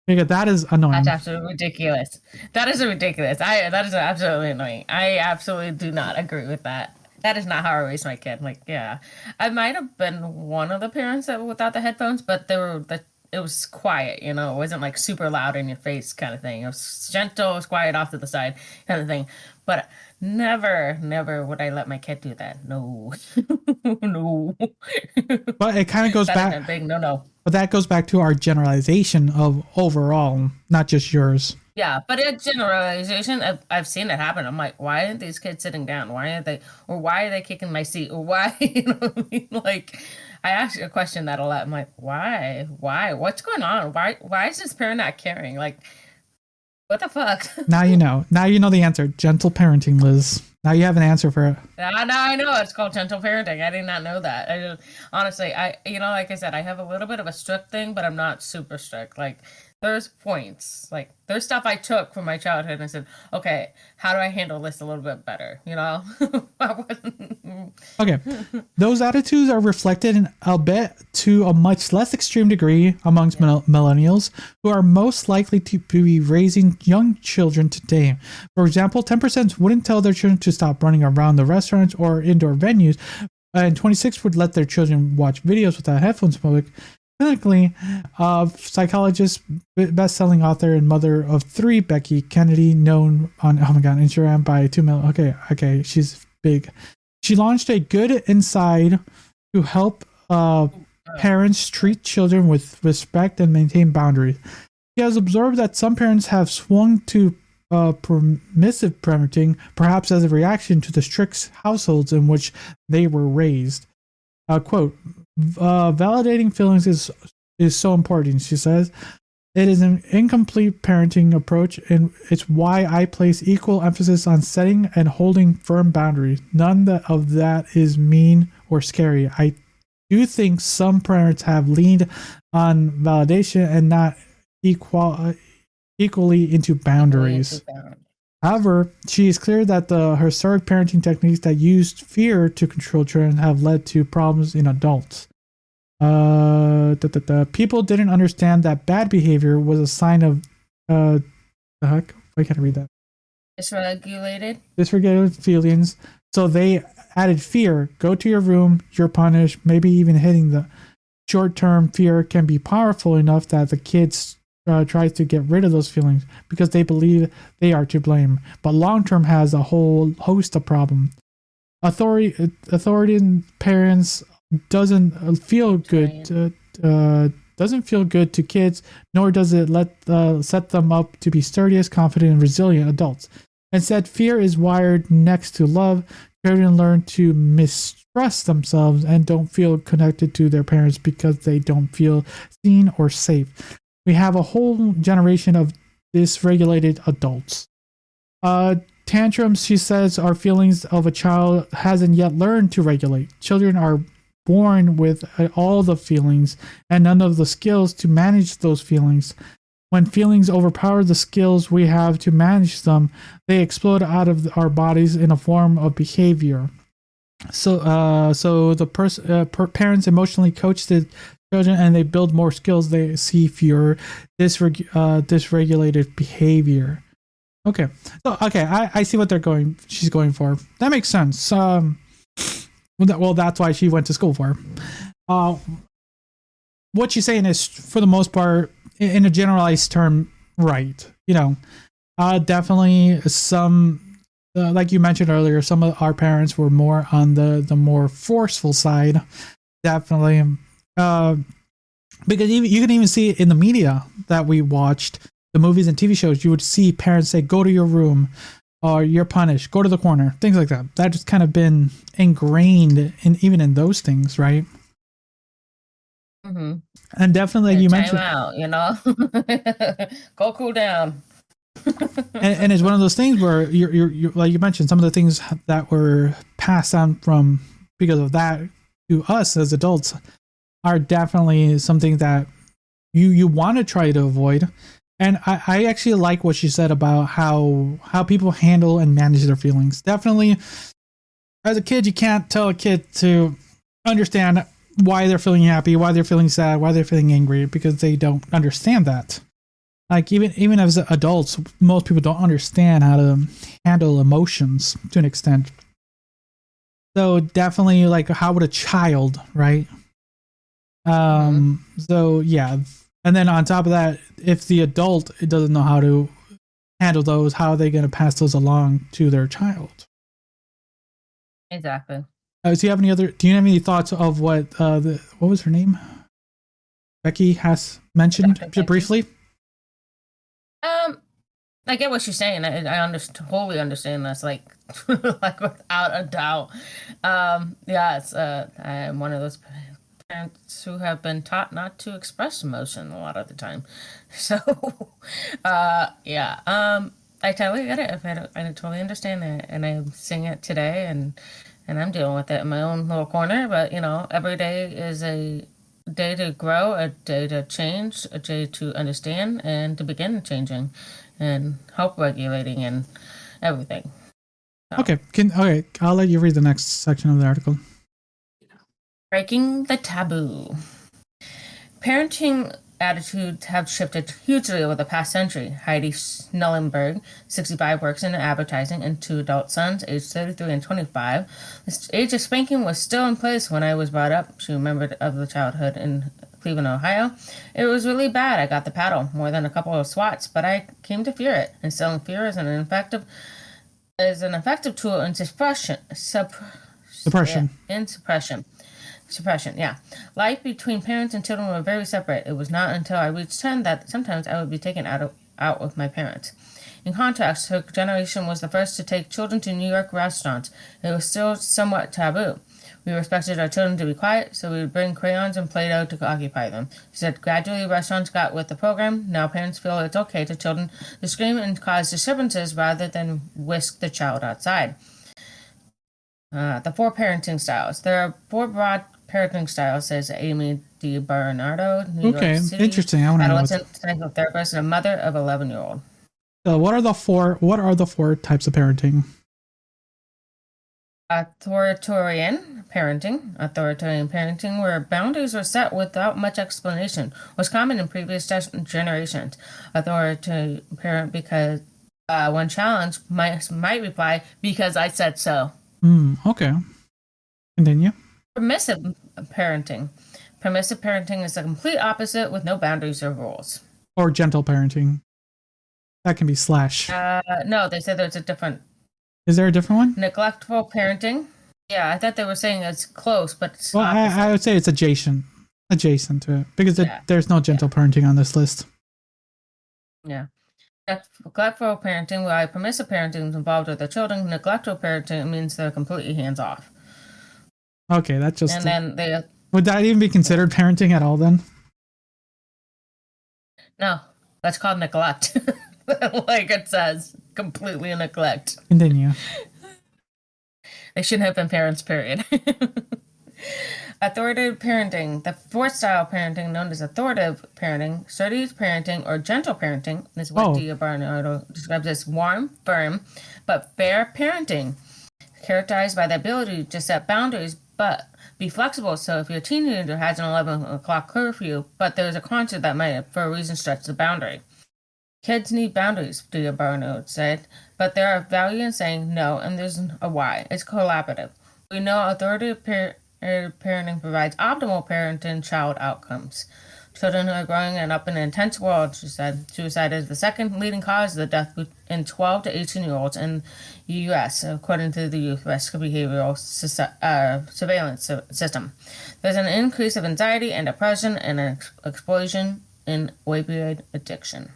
Because that is annoying. That's absolutely ridiculous. That is ridiculous. That is absolutely annoying. I absolutely do not agree with that. That is not how I raised my kid. Like, yeah, I might have been one of the parents that without the headphones, but it was quiet. You know, it wasn't like super loud in your face kind of thing. It was gentle, it was quiet off to the side kind of thing. But never would I let my kid do that. No, no. But it kind of goes back. Is a big no. But that goes back to our generalization of overall, not just yours. Yeah, but a generalization, I've seen it happen. I'm like, why aren't these kids sitting down? Why are they kicking my seat? Or why, you know what I mean? Like, I ask a question that a lot. I'm like, why? What's going on? Why is this parent not caring? Like, what the fuck? Now you know. Now you know the answer. Gentle parenting, Liz. Now you have an answer for it. Now I know it's called gentle parenting. I did not know that. Honestly, like I said, I have a little bit of a strict thing, but I'm not super strict. Like, there's points. Like, there's stuff I took from my childhood and I said, okay, how do I handle this a little bit better? You know? Okay. Those attitudes are reflected, albeit to a much less extreme degree, amongst millennials, who are most likely to be raising young children today. For example, 10% wouldn't tell their children to stop running around the restaurants or indoor venues, and 26% would let their children watch videos without headphones in public. Clinically, psychologist, best-selling author, and mother of 3, Becky Kennedy, known on Instagram by 2 million. Okay, she's big. She launched a Good Inside to help parents treat children with respect and maintain boundaries. She has observed that some parents have swung to permissive parenting, perhaps as a reaction to the strict households in which they were raised. Quote, validating feelings is so important, she says. It is an incomplete parenting approach, and it's why I place equal emphasis on setting and holding firm boundaries. None of that is mean or scary. I do think some parents have leaned on validation and not equally into boundaries. However, she is clear that the historic parenting techniques that used fear to control children have led to problems in adults. People didn't understand that bad behavior was a sign of the heck? Why can't I read that? Dysregulated feelings. So they added fear. Go to your room, you're punished. Maybe even hitting the short-term fear can be powerful enough that the kids tries to get rid of those feelings because they believe they are to blame. But long-term has a whole host of problems. Authority in parents doesn't feel good. Doesn't feel good to kids, nor does it set them up to be sturdy, confident, and resilient adults. Instead, fear is wired next to love. Children learn to mistrust themselves and don't feel connected to their parents because they don't feel seen or safe. We have a whole generation of dysregulated adults. Tantrums, she says, are feelings of a child hasn't yet learned to regulate. Children are born with all the feelings and none of the skills to manage those feelings. When feelings overpower the skills we have to manage them, they explode out of our bodies in a form of behavior. So the parents emotionally coach the children, and they build more skills. They see fewer dysregulated behavior. Okay, so I see what she's going for. That makes sense. Well, that's why she went to school for. What she's saying is, for the most part, in a generalized term, right. Definitely some. Like you mentioned earlier, some of our parents were more on the more forceful side. Definitely. Because you can even see it in the media that we watched, the movies and TV shows, you would see parents say, go to your room, or you're punished, go to the corner, things like that. That just kind of been ingrained even in those things, right? Mm-hmm. And definitely, like you mentioned, out, go cool down. and it's one of those things where you're like you mentioned, some of the things that were passed on from because of that to us as adults are definitely something that you want to try to avoid. And I actually like what she said about how people handle and manage their feelings. Definitely, as a kid, you can't tell a kid to understand why they're feeling happy, why they're feeling sad, why they're feeling angry, because they don't understand that. Like even as adults, most people don't understand how to handle emotions to an extent. So definitely, like, how would a child, right? So yeah, and then on top of that, if the adult doesn't know how to handle those, how are they going to pass those along to their child? Exactly. Do you have any thoughts of what was her name? Becky has mentioned briefly. I get what she's saying. I totally understand this, like without a doubt. It's I'm one of those parents who have been taught not to express emotion a lot of the time. So, I totally get it. I totally understand that, and I'm seeing it today, and I'm dealing with it in my own little corner. But every day is a day to grow, a day to change, a day to understand, and to begin changing, and help regulating and everything. So. Okay, I'll let you read the next section of the article. Breaking the taboo. Parenting attitudes have shifted hugely over the past century. Heidi Snellenberg, 65, works in advertising, and 2 adult sons, aged 33 and 25. The age of spanking was still in place when I was brought up. She remembered of the childhood in Cleveland, Ohio. It was really bad. I got the paddle, more than a couple of swats, but I came to fear it. Instilling fear is an effective tool in suppression. Suppression, yeah. Life between parents and children were very separate. It was not until I reached 10 that sometimes I would be taken out with my parents. In contrast, her generation was the first to take children to New York restaurants. It was still somewhat taboo. We respected our children to be quiet, so we would bring crayons and Play-Doh to occupy them. She said gradually restaurants got with the program. Now parents feel it's okay to children to scream and cause disturbances rather than whisk the child outside. The 4 parenting styles. There are 4 broad parenting styles, says Amy DiBernardo, New York City. Interesting. I want to know. Adolescent psychotherapist and a mother of 11-year-old. So what are the 4 types of parenting? Authoritarian parenting, where boundaries were set without much explanation, was common in previous generations. Authoritarian parent, because when challenged, might reply, "Because I said so." Okay. Continue. Permissive parenting. Permissive parenting is the complete opposite, with no boundaries or rules. Or gentle parenting. That can be slash. No, they said there's a different. Is there a different one? Neglectful parenting. Yeah, I thought they were saying it's close, but it's I would say it's adjacent to it, because there's no gentle parenting on this list. Yeah. Neglectful parenting, while permissive parenting is involved with the children, neglectful parenting means they're completely hands off. Okay, that's just. And then would that even be considered parenting at all then? No, that's called neglect. Like it says, completely neglect. Continue. They shouldn't have been parents, period. Authoritative parenting. The fourth style of parenting, known as authoritative parenting, sturdy parenting, or gentle parenting, is what Barnardo describes as warm, firm, but fair parenting, characterized by the ability to set boundaries, but be flexible. So if your teenager has an 11 o'clock curfew, but there's a concert that might, for a reason, stretch the boundary. Kids need boundaries, Barnardo said, but there are value in saying no, and there's a why. It's collaborative. We know authoritative parenting provides optimal parent and child outcomes. Children are growing up in an intense world, she said. Suicide is the second leading cause of the death in 12 to 18-year-olds in the U.S., according to the Youth Risk Behavioral Surveillance System. There's an increase of anxiety and depression and an explosion in opioid addiction.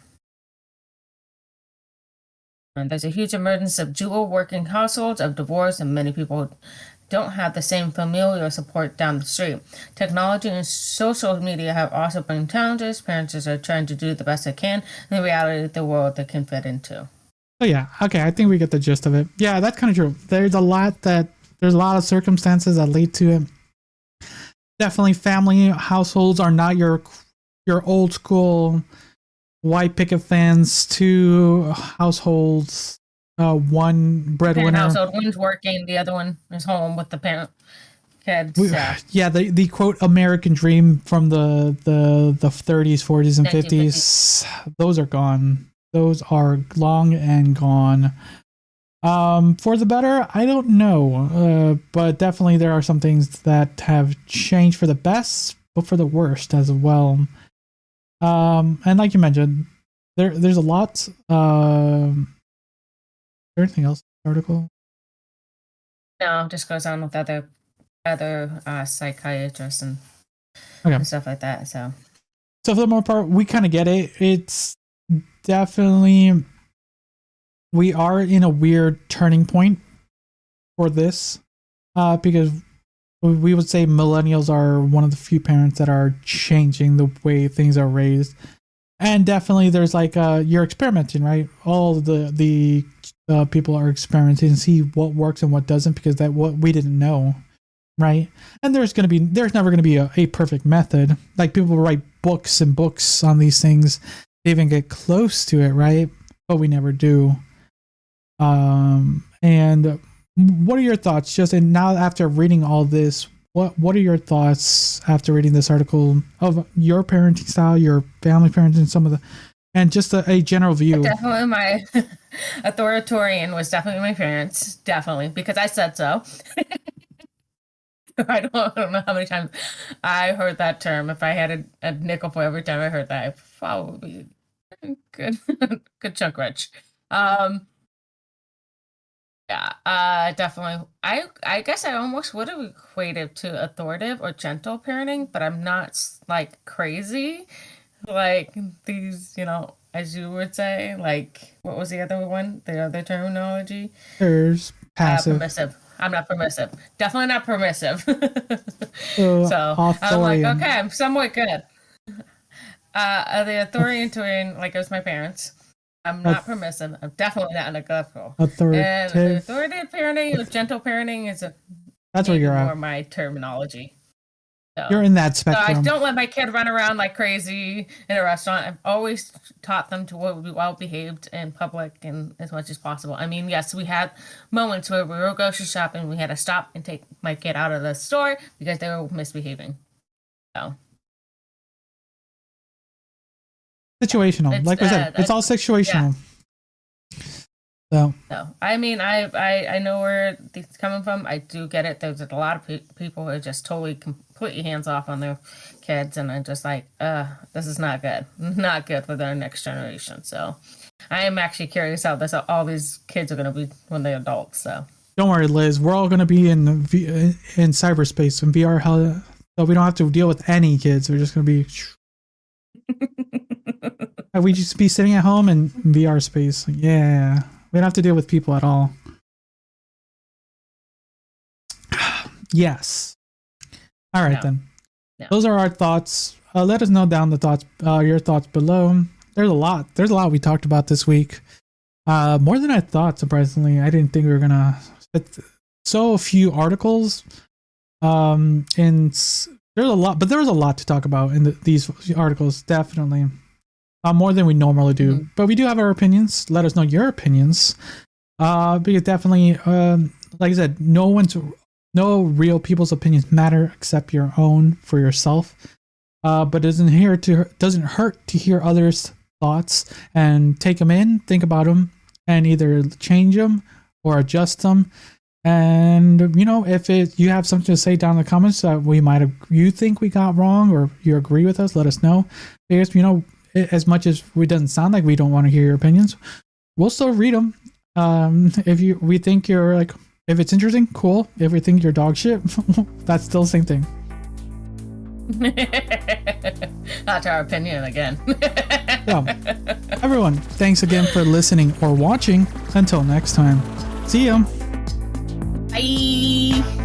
And there's a huge emergence of dual working households, of divorce, and many people don't have the same familial support down the street. Technology and social media have also been challenges. Parents are trying to do the best they can in the reality of the world they can fit into. Oh yeah, okay, I think we get the gist of it. Yeah, that's kind of true. There's a lot of circumstances that lead to it. Definitely family households are not your old school white picket fence, two households, one breadwinner. Household, one's working, the other one is home with the parent kids. Yeah, the quote American dream from the 30s, 40s, and 50s. Those are gone. Those are long and gone. For the better, I don't know, but definitely there are some things that have changed for the best, but for the worst as well. And like you mentioned, there's a lot. Anything else in the article? No, just goes on with other psychiatrists and stuff like that. So for the most part, we kind of get it. It's definitely, we are in a weird turning point for this, because we would say millennials are one of the few parents that are changing the way things are raised. And definitely there's like, you're experimenting, right? All the people are experimenting and see what works and what doesn't, because that what we didn't know, right? And there's never going to be a perfect method. Like people write books and books on these things, they even get close to it, right? But we never do. And what are your thoughts? Just and now after reading all this, what are your thoughts after reading this article of your parenting style, your family parenting, some of the, and just a general view? Definitely my authoritarian was definitely my parents, definitely, because I said so. I don't know how many times I heard that term. If I had a nickel for every time I heard that, I'd probably be good chunk rich. Yeah, definitely. I guess I almost would have equated to authoritative or gentle parenting, but I'm not like crazy. Like these, as you would say, like what was the other one? The other terminology? There's passive. Permissive. I'm not permissive. Definitely not permissive. So I'm like, okay, I'm somewhat good. The authoritarian, like it was my parents. I'm not permissive. I'm definitely not neglectful. Authoritative. And authoritative parenting or gentle parenting is that's where you're more at. my terminology. So, you're in that spectrum. So I don't let my kid run around like crazy in a restaurant. I've always taught them to be well behaved in public and as much as possible. I mean, yes, we had moments where we were grocery shopping. We had to stop and take my kid out of the store because they were misbehaving. So. Situational, like I said, it's all situational. Yeah. So I mean, I know where it's coming from. I do get it. There's a lot of people who are just totally, completely hands off on their kids, and I'm just like, this is not good. Not good for their next generation. So I am actually curious how all these kids are going to be when they're adults. So don't worry, Liz. We're all going to be in cyberspace and VR, so we don't have to deal with any kids. We're just going to be. We just be sitting at home in VR space. Yeah, we don't have to deal with people at all. Yes. All right then. No. Those are our thoughts. Let us know down your thoughts below. there's a lot. There's a lot we talked about this week. More than I thought, surprisingly. I didn't think we were gonna. So few articles. And there's a lot, but there was a lot to talk about in these articles. Definitely, more than we normally do. Mm-hmm. But we do have our opinions. Let us know your opinions. Because definitely, like I said, no real people's opinions matter except your own for yourself. But it doesn't hurt to hear others' thoughts and take them in, think about them, and either change them or adjust them. And if you have something to say down in the comments that you think we got wrong or you agree with us, let us know. Because as much as it doesn't sound like we don't want to hear your opinions, we'll still read them. If we think you're like, if it's interesting, cool. If we think you're dog shit, that's still the same thing. Not our opinion again. So, everyone, thanks again for listening or watching. Until next time, see ya. Bye.